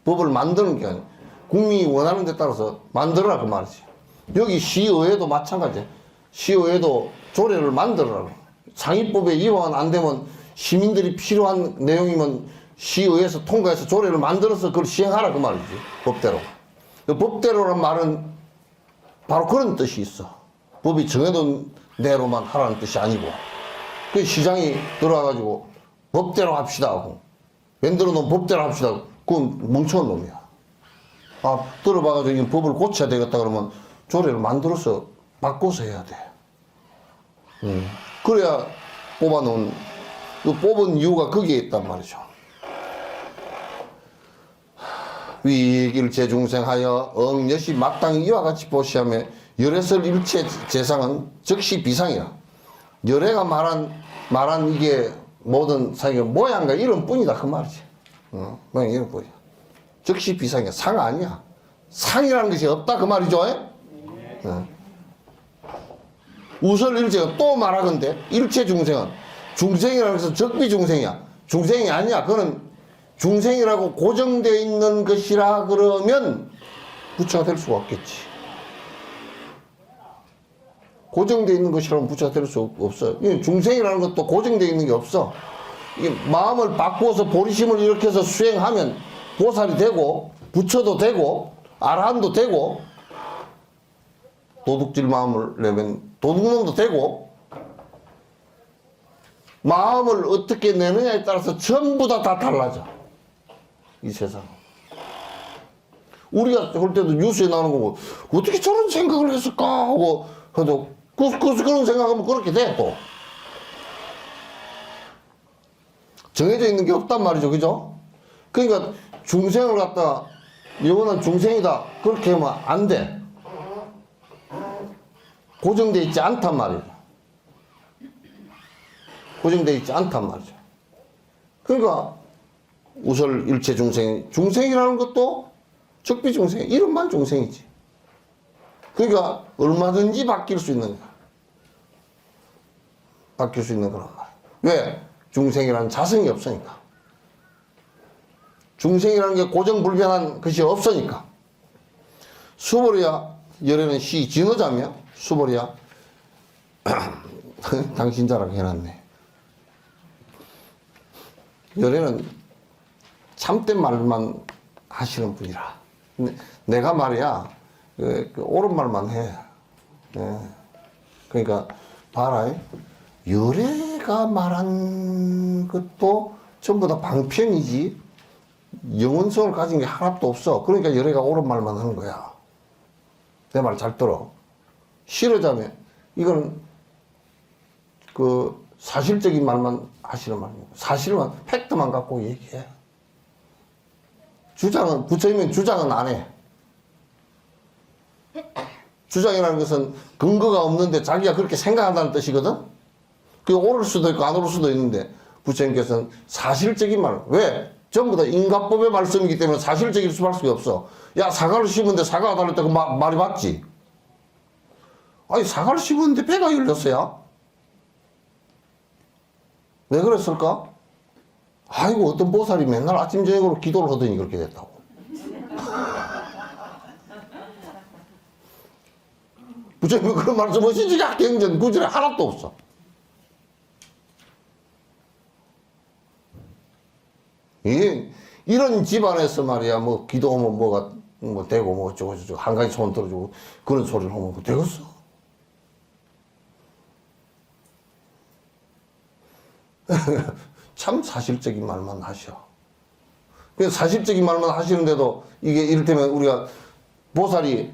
법을 만드는 기관이야. 국민이 원하는 데 따라서 만들어라 그 말이지. 여기 시의회도 마찬가지야. 시의회도 조례를 만들어라. 상위법에 위반 안 되면 시민들이 필요한 내용이면 시의회에서 통과해서 조례를 만들어서 그걸 시행하라 그 말이지. 법대로. 그 법대로란 말은 바로 그런 뜻이 있어. 법이 정해둔 대로만 하라는 뜻이 아니고. 그 시장이 들어와가지고 법대로 합시다 하고 만들어 놓은 법대로 합시다. 그건 멍청한 놈이야. 들어봐가지고 이 법을 고쳐야 되겠다 그러면 조례를 만들어서 바꿔서 해야 돼. 그래야 뽑은 이유가 거기에 있단 말이죠. 위익일체 중생하여 응여시 마땅히 이와 같이 보시하며 열애설 일체 재상은 즉시 비상이라. 열애가 말한 이게 모든 상의 모양과 이름 뿐이다 그 말이지. 모양 이름 뿐이야. 즉시 비상이야. 상 아니야. 상이라는 것이 없다 그 말이죠. 우설일체가 또 말하건대 일체 중생은 중생이라고 해서 적비중생이야. 중생이 아니야. 그거는 중생이라고 고정되어 있는 것이라 그러면 부처가 될 수가 없겠지. 고정되어 있는 것이라면 부처가 될 수 없어요. 중생이라는 것도 고정되어 있는 게 없어. 마음을 바꾸어서 보리심을 일으켜서 수행하면 보살이 되고 부처도 되고 아라한도 되고 도둑질 마음을 내면 도둑놈도 되고 마음을 어떻게 내느냐에 따라서 전부 다 달라져. 이 세상은. 우리가 볼 때도 뉴스에 나오는 거고 어떻게 저런 생각을 했을까 하고 해도 그런 생각하면 그렇게 돼 또. 정해져 있는 게 없단 말이죠. 그죠? 그러니까 중생을 갖다가 영원한 중생이다 그렇게 하면 안 돼. 고정되어 있지 않단 말이에요. 고정되어 있지 않단 말이죠. 그러니까 우설 일체 중생이라는 것도 적비중생, 이름만 중생이지. 그러니까 얼마든지 바뀔 수 있는 거야. 바뀔 수 있는 거란 말이야. 왜? 중생이라는 자성이 없으니까. 중생이라는 게 고정불변한 것이 없으니까. 수보리야 열애는 시 진어자며 수보리야 당신 자랑 해놨네. 열애는 참된 말만 하시는 분이라. 내가 말이야 그 옳은 말만 해. 예. 그러니까 봐라. 열애가 말한 것도 전부 다 방편이지 영혼성을 가진 게 하나도 없어. 그러니까 열애가 옳은 말만 하는 거야. 내 말 잘 들어. 싫어자면 이건 그 사실적인 말만 하시는 말이고 사실만 팩트만 갖고 얘기해. 주장은 부처님은 주장은 안 해. 주장이라는 것은 근거가 없는데 자기가 그렇게 생각한다는 뜻이거든. 그게 옳을 수도 있고 안 옳을 수도 있는데 부처님께서는 사실적인 말. 왜? 전부 다 인과법의 말씀이기 때문에 사실적일 수밖에 없어. 야 사과를 심었는데 사과가 달렸다 그 말이 맞지? 아니 사과를 심었는데 배가 열렸어요. 왜 그랬을까? 아이고 어떤 보살이 맨날 아침 저녁으로 기도를 하더니 그렇게 됐다고. 부처님은 그런 말씀 하시지가 경전 구절에 하나도 없어. 이런 집안에서 말이야 뭐 기도하면 뭐가 뭐 되고 뭐 어쩌고 저쩌고 한 가지 소원 들어주고 그런 소리를 하면 되겠어? 참 사실적인 말만 하셔. 그래서 사실적인 말만 하시는데도 이게 이를테면 우리가 보살이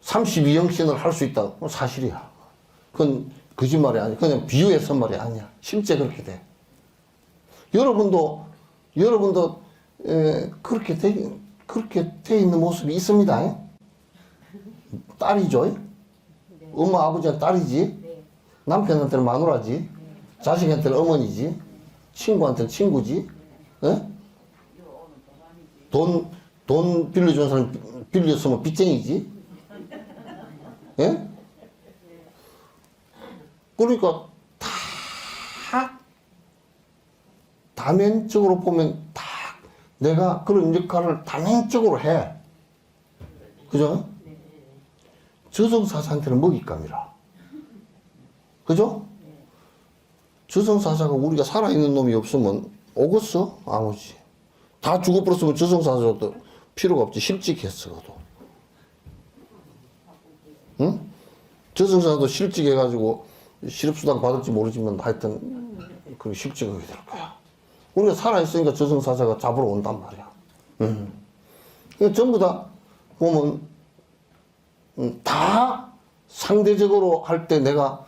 32영신을 할 수 있다. 사실이야. 그건 거짓말이 아니야. 그냥 비유해서 말이 아니야. 실제 그렇게 돼. 여러분도 그렇게 돼 있는 모습이 있습니다. 딸이죠. 엄마 아버지는 딸이지. 남편한테는 마누라지. 자식한테는 어머니지. 친구한테는 친구지. 예? 돈 빌려준 사람 빌렸으면 빚쟁이지. 예? 그러니까 다면적으로 보면 다 내가 그런 역할을 다면적으로 해. 그죠? 저승사자한테는 먹잇감이라. 그죠? 저승사자가 우리가 살아있는 놈이 없으면 오겠어? 안 오지. 다 죽어버렸으면 저승사자도 필요가 없지. 실직했어. 그도. 응? 저승사자도 실직해가지고 실업수당 받을지 모르지만 하여튼 그 실직하게 될 거야. 우리가 살아있으니까 저승사자가 잡으러 온단 말이야. 그러니까 전부 다 보면 다 상대적으로 할 때 내가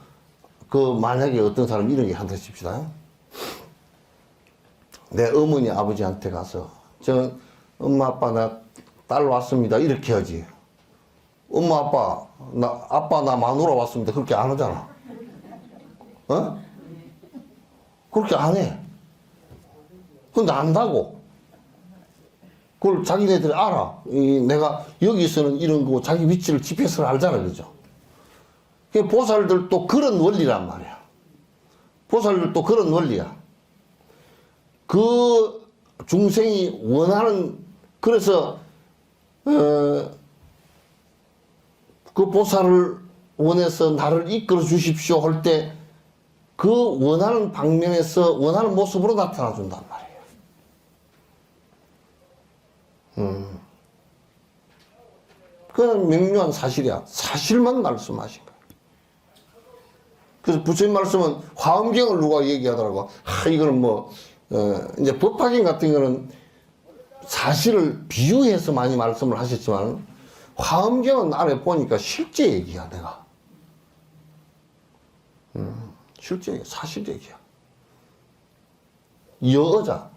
그 만약에 어떤 사람이 이런 얘기 한다 칩시다. 내 어머니 아버지한테 가서 저 엄마 아빠 나 딸 왔습니다 이렇게 하지. 엄마 아빠 나 마누라 왔습니다 그렇게 안 하잖아. 어? 그렇게 안 해. 근데 안다고. 그걸 자기네들이 알아. 내가 여기서는 이런 거고 자기 위치를 집에서 알잖아. 그죠? 보살들도 그런 원리란 말이야. 보살들도 그런 원리야. 그 중생이 원하는, 그래서, 그 보살을 원해서 나를 이끌어 주십시오 할 때 그 원하는 방면에서 원하는 모습으로 나타나 준단 말이에요. 그건 명료한 사실이야. 사실만 말씀하신 거야. 그래서 부처님 말씀은 화엄경을 누가 얘기하더라고. 이거는 뭐, 이제 법화경 같은 거는 사실을 비유해서 많이 말씀을 하셨지만, 화엄경은 안에 보니까 실제 얘기야, 내가. 실제 얘기, 사실 얘기야. 여자.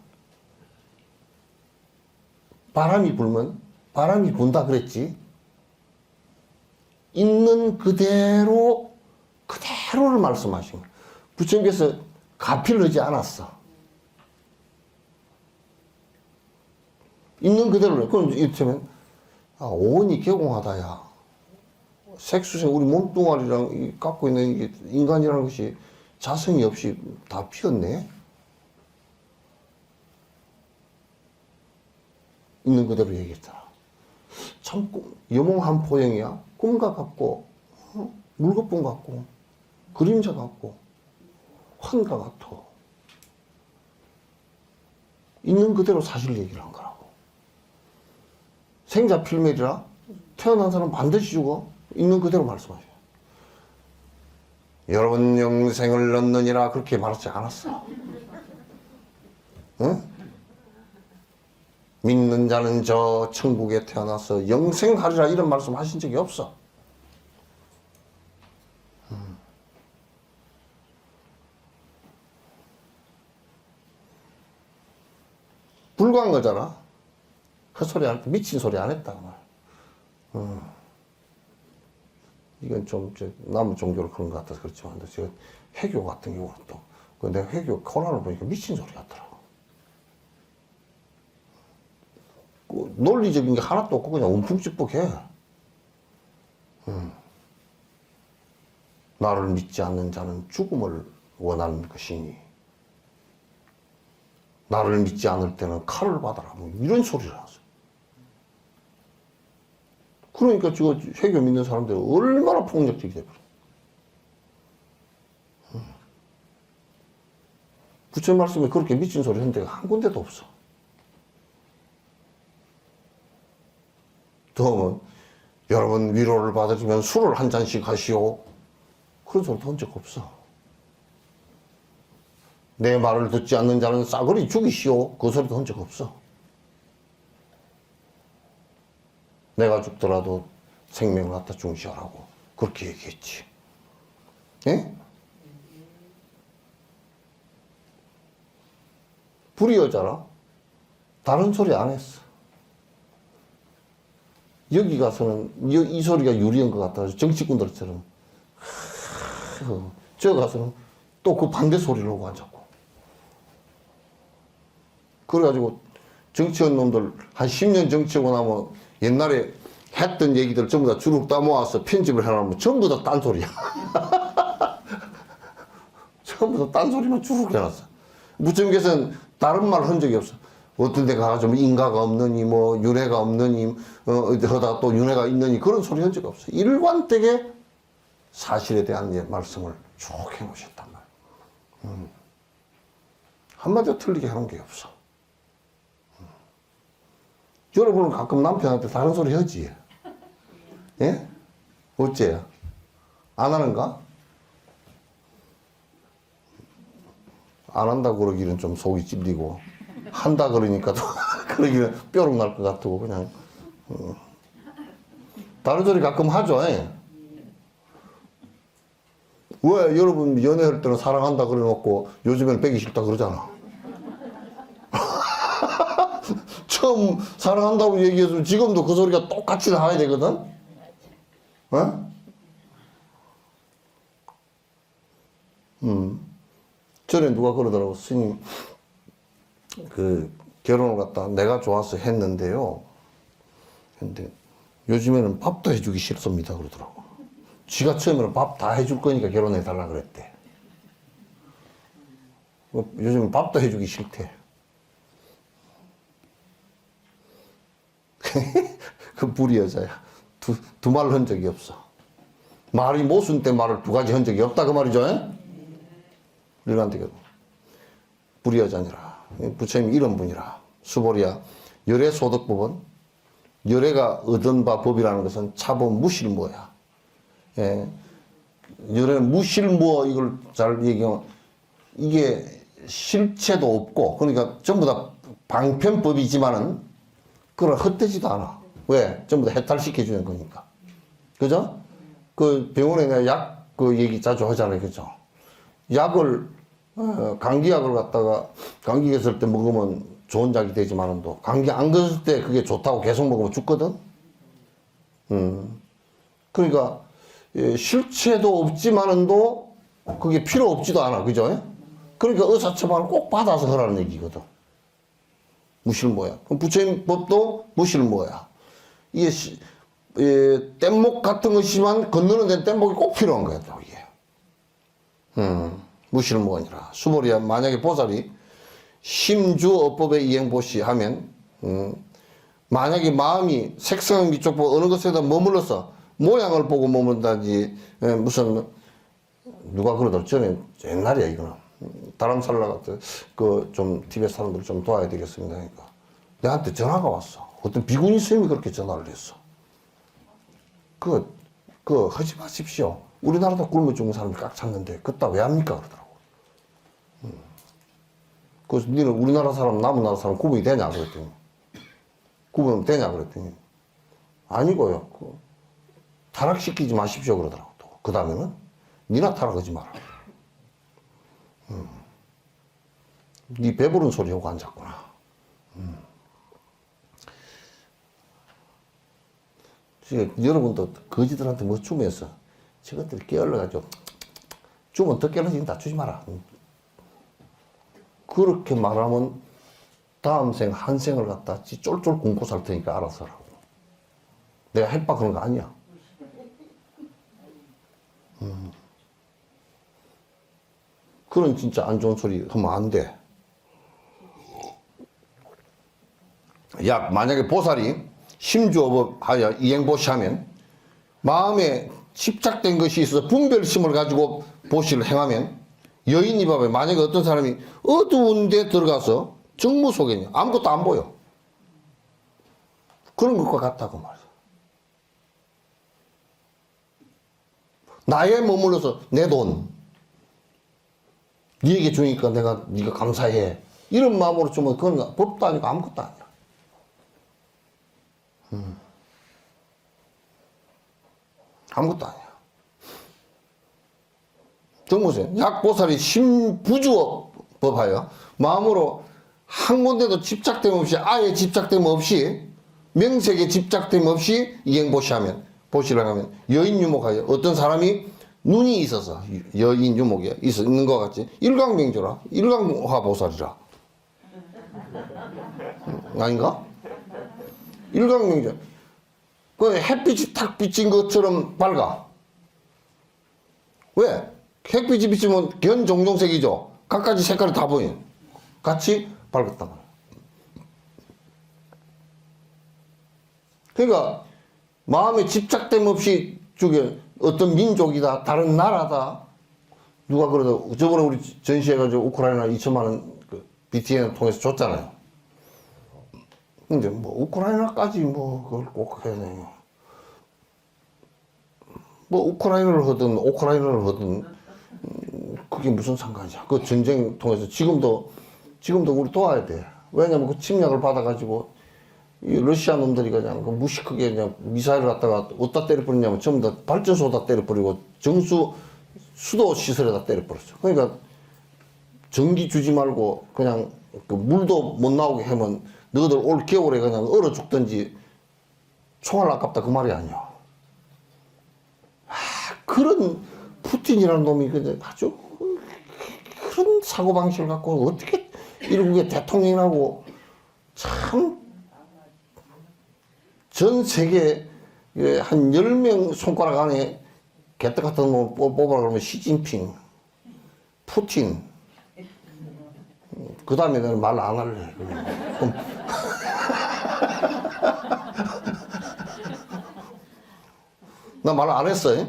바람이 불면, 바람이 분다 그랬지. 있는 그대로를 말씀하신 거예요. 부처님께서 가필하지 않았어. 있는 그대로를. 그럼 이를테면, 오온이 개공하다야. 색수생, 우리 몸뚱아리랑 갖고 있는 이게 인간이라는 것이 자성이 없이 다 피었네? 있는 그대로 얘기했잖아. 참 여몽한 포영이야. 꿈과 같고 물거품 같고 그림자 같고 환과 같아. 있는 그대로 사실 얘기를 한 거라고. 생자 필멸이라 태어난 사람 반드시 죽어. 있는 그대로 말씀하셔. 여러분 영생을 얻느니라 그렇게 말하지 않았어. 응? 믿는 자는 저 천국에 태어나서 영생하리라 이런 말씀 하신 적이 없어. 불과한 거잖아. 헛소리 안 했다. 미친 소리 안 했다. 그 말. 이건 좀 남의 종교로 그런 것 같아서 그렇지만 저 회교 같은 경우는 또 내가 회교 코란을 보니까 미친 소리 같더라고. 그 논리적인 게 하나도 없고 그냥 움푹직푹해. 나를 믿지 않는 자는 죽음을 원하는 것이니 나를 믿지 않을 때는 칼을 받아라. 뭐 이런 소리를 하세요. 그러니까 지금 회교 믿는 사람들이 얼마나 폭력적이 돼버려. 부처님 말씀에 그렇게 미친 소리 한 데가 한 군데도 없어. 또 여러분 위로를 받으시면 술을 한 잔씩 하시오. 그런 소리도 한 적 없어. 내 말을 듣지 않는 자는 싸그리 죽이시오. 그 소리도 한 적 없어. 내가 죽더라도 생명을 갖다 중시하라고 그렇게 얘기했지. 예? 불이여자라. 다른 소리 안 했어. 여기 가서는 이 소리가 유리한 것 같아서 정치꾼들처럼 저 가서는 또 그 반대 소리를 하고 앉았고. 그래가지고 정치원 놈들 한 10년 정치하고 나면 옛날에 했던 얘기들 전부 다 주룩 따모아서 편집을 해놓으면 전부 다 딴소리야. 전부 다 딴소리만 주룩 해놨어. 부처님께서는 다른 말 한 적이 없어. 어떤 데 가가지고 인가가 없느니 뭐 윤회가 없느니 하다가 또 윤회가 있느니 그런 소리 한 적이 없어. 일관되게 사실에 대한 말씀을 쭉 해놓으셨단 말이야. 한마디로 틀리게 하는 게 없어. 여러분은 가끔 남편한테 다른 소리 하지? 예? 어째요? 안 하는가? 안 한다 그러기는 좀 속이 찔리고 한다 그러니까 또 그러기는 뾰록 날 것 같고 그냥 다른 소리 가끔 하죠. 예? 왜 여러분 연애할 때는 사랑한다 그래놓고 요즘에는 빼기 싫다 그러잖아. 처음 사랑한다고 얘기해서 지금도 그 소리가 똑같이 나와야 되거든. 어? 전에 누가 그러더라고. 스님 그 결혼을 갖다 내가 좋아서 했는데요. 근데 요즘에는 밥도 해주기 싫습니다 그러더라고. 지가 처음에는 밥 다 해줄 거니까 결혼해 달라 그랬대. 요즘은 밥도 해주기 싫대. 그 불이 여자야. 두 말을 한 적이 없어. 말이 모순 때 말을 두 가지 한 적이 없다 그 말이죠. 일관되게 불이 여자니라. 부처님이 이런 분이라. 수보리야. 열애소득법은 열애가 얻은 바 법이라는 것은 차법 무실무야. 예. 열애는 무실무 이걸 잘 얘기하면 이게 실체도 없고 그러니까 전부 다 방편법이지만은 그걸 헛되지도 않아. 왜? 전부 다 해탈시켜주는 거니까. 그죠? 그 병원에 내가 약 그 얘기 자주 하잖아요. 그죠? 약을, 감기약을 갖다가 감기 있을 때 먹으면 좋은 약이 되지만은 또 감기 안 걸릴 때 그게 좋다고 계속 먹으면 죽거든? 그러니까, 예, 실체도 없지만은도 그게 필요 없지도 않아. 그죠? 그러니까 의사 처방을 꼭 받아서 하라는 얘기거든. 무실모야. 그럼 부처님 법도 무실모야. 이게 뗏목 같은 것이지만 건너는 데는 뗏목이 꼭 필요한 거야, 또 이게. 무실모니라. 수보리야. 만약에 보살이 심주어법의 이행보시 하면 만약에 마음이 색성 이쪽 보고 어느 것에다 머물러서 모양을 보고 머문다지 무슨 누가 그러더라. 저는 옛날이야 이거는. 다람살라 같은 그 좀 티베트 사람들 좀 도와야 되겠습니다. 그러니까 내한테 전화가 왔어. 어떤 비구니 스님이 그렇게 전화를 했어. 하지 마십시오. 우리나라도 굶어 죽는 사람이 꽉 찼는데 그따 왜 합니까? 그러더라고. 그래서 니는 우리나라 사람 남은 나라 사람 구분이 되냐 그랬더니 구분 되냐 그랬더니 아니고요. 타락시키지 마십시오 그러더라고. 또 그 다음에는 니나 타락하지 마라. 니 배부른 소리 하고 앉았구나. 여러분도 거지들한테 뭐 주면서 저것들 깨어러가지고 주면 더 깨어러진다 주지 마라. 그렇게 말하면 다음 생 한 생을 갖다 쫄쫄 굶고 살 테니까 알아서 하라고. 내가 협박하는 거 아니야. 그런 진짜 안 좋은 소리 하면 안 돼. 만약에 보살이 심주업하여 이행보시하면 마음에 집착된 것이 있어서 분별심을 가지고 보시를 행하면 여인이 봐봐요. 만약에 어떤 사람이 어두운 데 들어가서 정무 속에 아무것도 안 보여. 그런 것과 같다고 말이야. 나에 머물러서 내 돈 니에게 주니까 네가 감사해. 이런 마음으로 주면 그건 법도 아니고 아무것도 아니야. 아무것도 아니야. 정보세요. 약보살이 심부주법하여 마음으로 한 군데도 집착됨 없이 아예 집착됨 없이 명색에 집착됨 없이 이행보시하면 보시를 하면 여인 유목하여 어떤 사람이 눈이 있어서 여인 유목에 있는 것 같이 일광명조라 일광화보살이라 아닌가? 일광명조 그 햇빛이 탁 비친 것처럼 밝아. 왜? 햇빛이 비치면 견종종색이죠. 각가지 색깔이 다 보인. 같이 밝았단 말이야. 그러니까 마음에 집착됨 없이 어떤 민족이다, 다른 나라다. 누가 그러다 저번에 우리 전시해가지고 우크라이나 2천만 원 그 BTN 통해서 줬잖아요. 근데 뭐 우크라이나까지 뭐 그걸 꼭 해야 되냐. 뭐 우크라이나를 하든 오크라이나를 하든 그게 무슨 상관이야. 그 전쟁 통해서 지금도 우리 도와야 돼. 왜냐면 그 침략을 받아가지고 이 러시아 놈들이 그냥 그 무식하게 그냥 미사일을 갖다가 어디다 때려버리냐면 전부 다 발전소에다 때려버리고 수도 시설에다 때려버렸어. 그러니까 전기 주지 말고 그냥 그 물도 못 나오게 하면 너희들 올 겨울에 그냥 얼어 죽든지 총알 아깝다 그 말이 아니야. 그런 푸틴이라는 놈이 아주 그런 사고방식을 갖고 어떻게 일국의 대통령이라고 참 전 세계 한 10명 손가락 안에 개떡 같은 놈 뽑아라 그러면 시진핑, 푸틴 그 다음에 내가 말 안 할래. 나 말 안 했어요?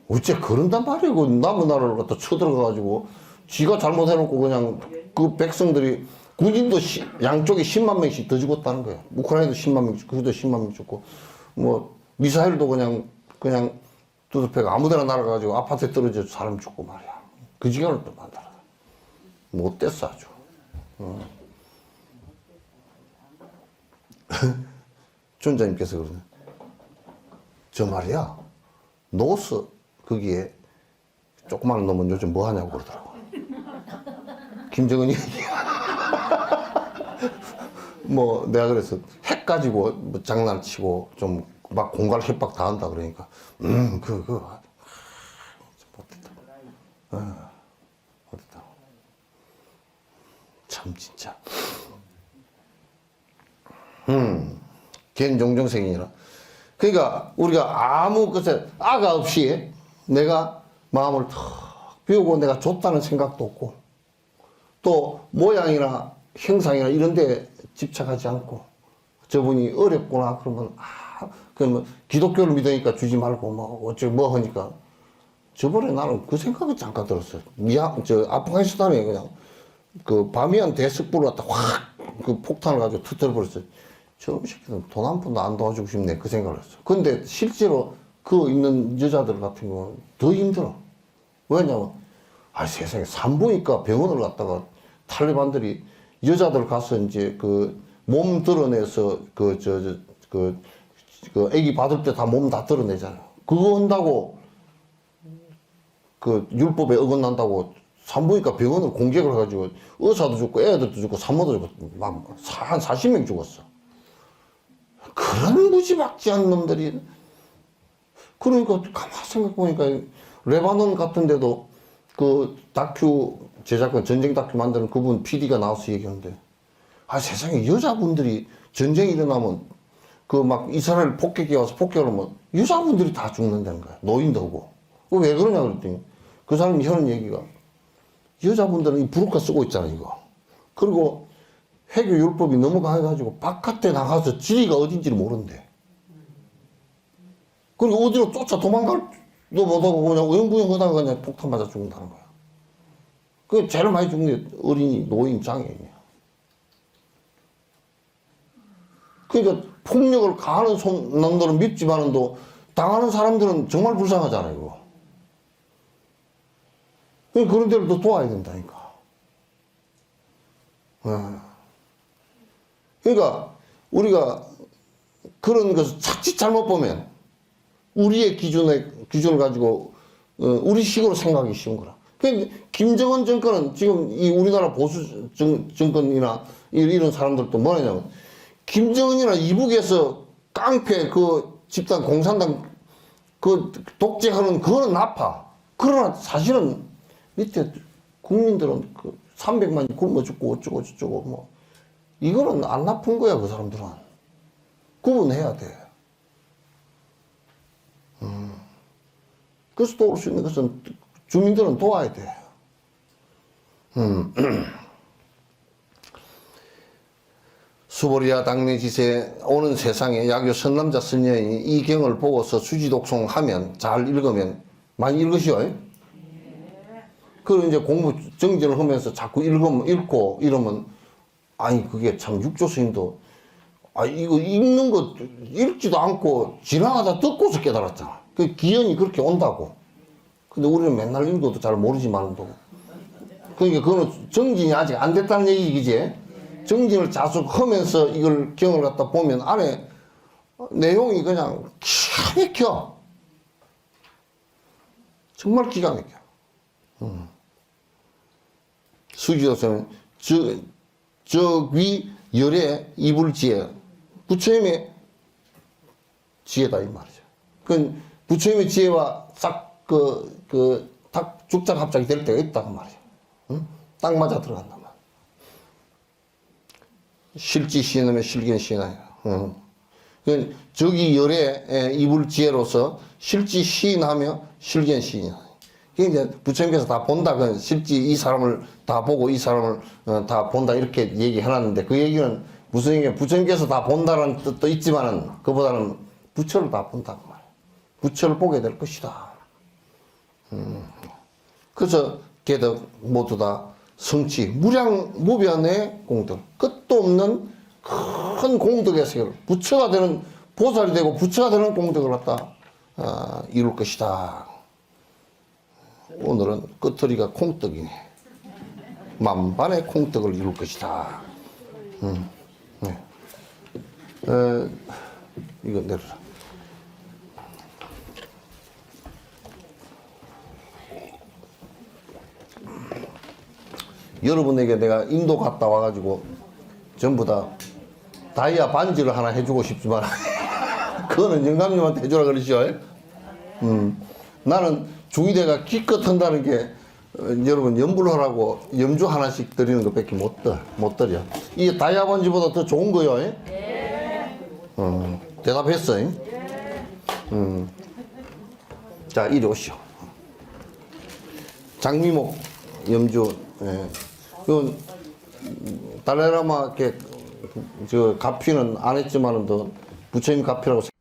어째 그런단 말이야. 그 남의 나라를 갖다 쳐들어가가지고 지가 잘못해놓고 그냥 그 백성들이 군인도 양쪽에 10만 명씩 더 죽었다는 거야. 우크라이나도 10만 명, 그것도 10만 명 죽고 뭐 미사일도 그냥 두드패가 아무데나 날아가가지고 아파트에 떨어져서 사람 죽고 말이야. 그 지경을 또 만들어. 못됐어 아주. 존자님께서 그러네. 저 말이야. 노스 거기에 조그마한 놈은 요즘 뭐 하냐고 그러더라고. 김정은이 뭐 내가 그래서 핵 가지고 뭐 장난치고 좀 막 공갈 협박 다 한다 그러니까 못됐다. 못됐다. 참 진짜. 견종정생이라. 그러니까 우리가 아무 것에 아가 없이 내가 마음을 턱 비우고 내가 줬다는 생각도 없고 또 모양이나 형상이나 이런 데 집착하지 않고 저분이 어렵구나 그러면 그러면 기독교를 믿으니까 주지 말고 뭐 어쩌고 뭐 하니까 저번에 나는 그 생각이 잠깐 들었어요. 아프가니스탄에 그냥 그 바미안 대석부를 갖다 확 그 폭탄을 가지고 터뜨려 버렸어요. 저 새끼들은 돈 한 푼도 안 도와주고 싶네 그 생각을 했어. 근데 실제로 그 있는 여자들 같은 경우는 더 힘들어. 왜냐면 세상에 산부인과 병원을 갔다가 탈레반들이 여자들 가서 이제 그 몸 드러내서 그 애기 받을 때 다 몸 다 드러내잖아요. 그거 한다고 그 율법에 어긋난다고 산부인과 병원을 공격을 해가지고 의사도 죽고 애들도 죽고 산모도 죽고 막 한 40명 죽었어. 그런 무지막지한 놈들이 그러니까 가만 생각해보니까 레바논 같은 데도 그 다큐 제작권 전쟁 다큐 만드는 그분 PD가 나와서 얘기하는데 세상에 여자분들이 전쟁이 일어나면 그 막 이스라엘 폭격이 와서 폭격을 하면 여자분들이 다 죽는다는 거야. 노인도 오고. 왜 그러냐 그랬더니 그 사람이 하는 얘기가 여자분들은 이 부르카 쓰고 있잖아 이거. 그리고 해교 율법이 너무 강해가지고 바깥에 나가서 지리가 어딘지를 모른대. 그리고 어디로 쫓아 도망갈도 못하고 그냥 우영부영 하다가 그냥 폭탄 맞아 죽는다는 거야. 그 제일 많이 죽는 게 어린이, 노인, 장애인이야. 그러니까 폭력을 가하는 놈들은 밉지만은도 당하는 사람들은 정말 불쌍하잖아요, 이거. 그런 데를 더 도와야 된다니까. 그러니까 우리가 그런 것을 자칫 잘못 보면 우리의 기준을 가지고 우리 식으로 생각하기 쉬운 거라. 그러니까 김정은 정권은 지금 이 우리나라 보수 정권이나 이런 사람들도 뭐냐면 김정은이나 이북에서 깡패 그 집단 공산당 그 독재하는 그거는 나빠. 그러나 사실은 밑에 국민들은 그 300만이 굶어 죽고 어쩌고 저쩌고 뭐 이거는 안 나쁜 거야 그 사람들은. 구분해야 돼. 그래서 도울 수 있는 것은 주민들은 도와야 돼. 수보리아 당내 지세 오는 세상에 야교 선남자 선녀인이 이 경을 보고서 수지독송하면 잘 읽으면 많이 읽으시오. 그리고 이제 공부 정진을 하면서 자꾸 읽고 이러면 그게 참 육조 스님도 이거 읽는 거 읽지도 않고 지나가다 듣고서 깨달았잖아. 그 기연이 그렇게 온다고. 근데 우리는 맨날 읽어도 잘 모르지만도. 그러니까 그거는 정진이 아직 안 됐다는 얘기지. 정진을 자숙하면서 이걸 경을 갖다 보면 안에 내용이 그냥 기가 막혀. 정말 기가 막혀. 수지도서는 저위 열의 이불지혜 부처님의 지혜다 이 말이죠. 그 부처님의 지혜와 싹 딱 죽작합작이 될 때가 있다 그 말이야. 딱 맞아 들어간단 말이야. 실지 시인하면 실견 시인하냐. 그 저기 열의 이불지혜로서 실지 시인하며 실견 시인이야. 이제 부처님께서 다 본다. 그 실지 이 사람을 다 보고 이 사람을 다 본다 이렇게 얘기해놨는데 그 얘기는 무슨 얘기냐? 부처님께서 다 본다라는 뜻도 있지만은 그보다는 부처를 다 본다고 말이야. 부처를 보게 될 것이다. 그래서 개덕 모두 다 성취 무량무변의 공덕 끝도 없는 큰 공덕의 세계를 부처가 되는 보살이 되고 부처가 되는 공덕을 갖다 이룰 것이다. 오늘은 끝터리가 콩떡이네. 만반의 콩떡을 이룰 것이다. 네. 이거 내려라. 여러분에게 내가 인도 갔다 와가지고 전부 다 다이아 반지를 하나 해주고 싶지만 그거는 영감님한테 해주라 그러시죠. 나는 중위대가 기껏 한다는 게 여러분 염불하라고 염주 하나씩 드리는 것밖에 못 드려. 이게 다이아 반지보다 더 좋은 거요. 네. 대답했어. 자 이리 오시오. 장미목 염주 그 달라이라마 저 가피는 안 했지만은 더 부처님 가피라고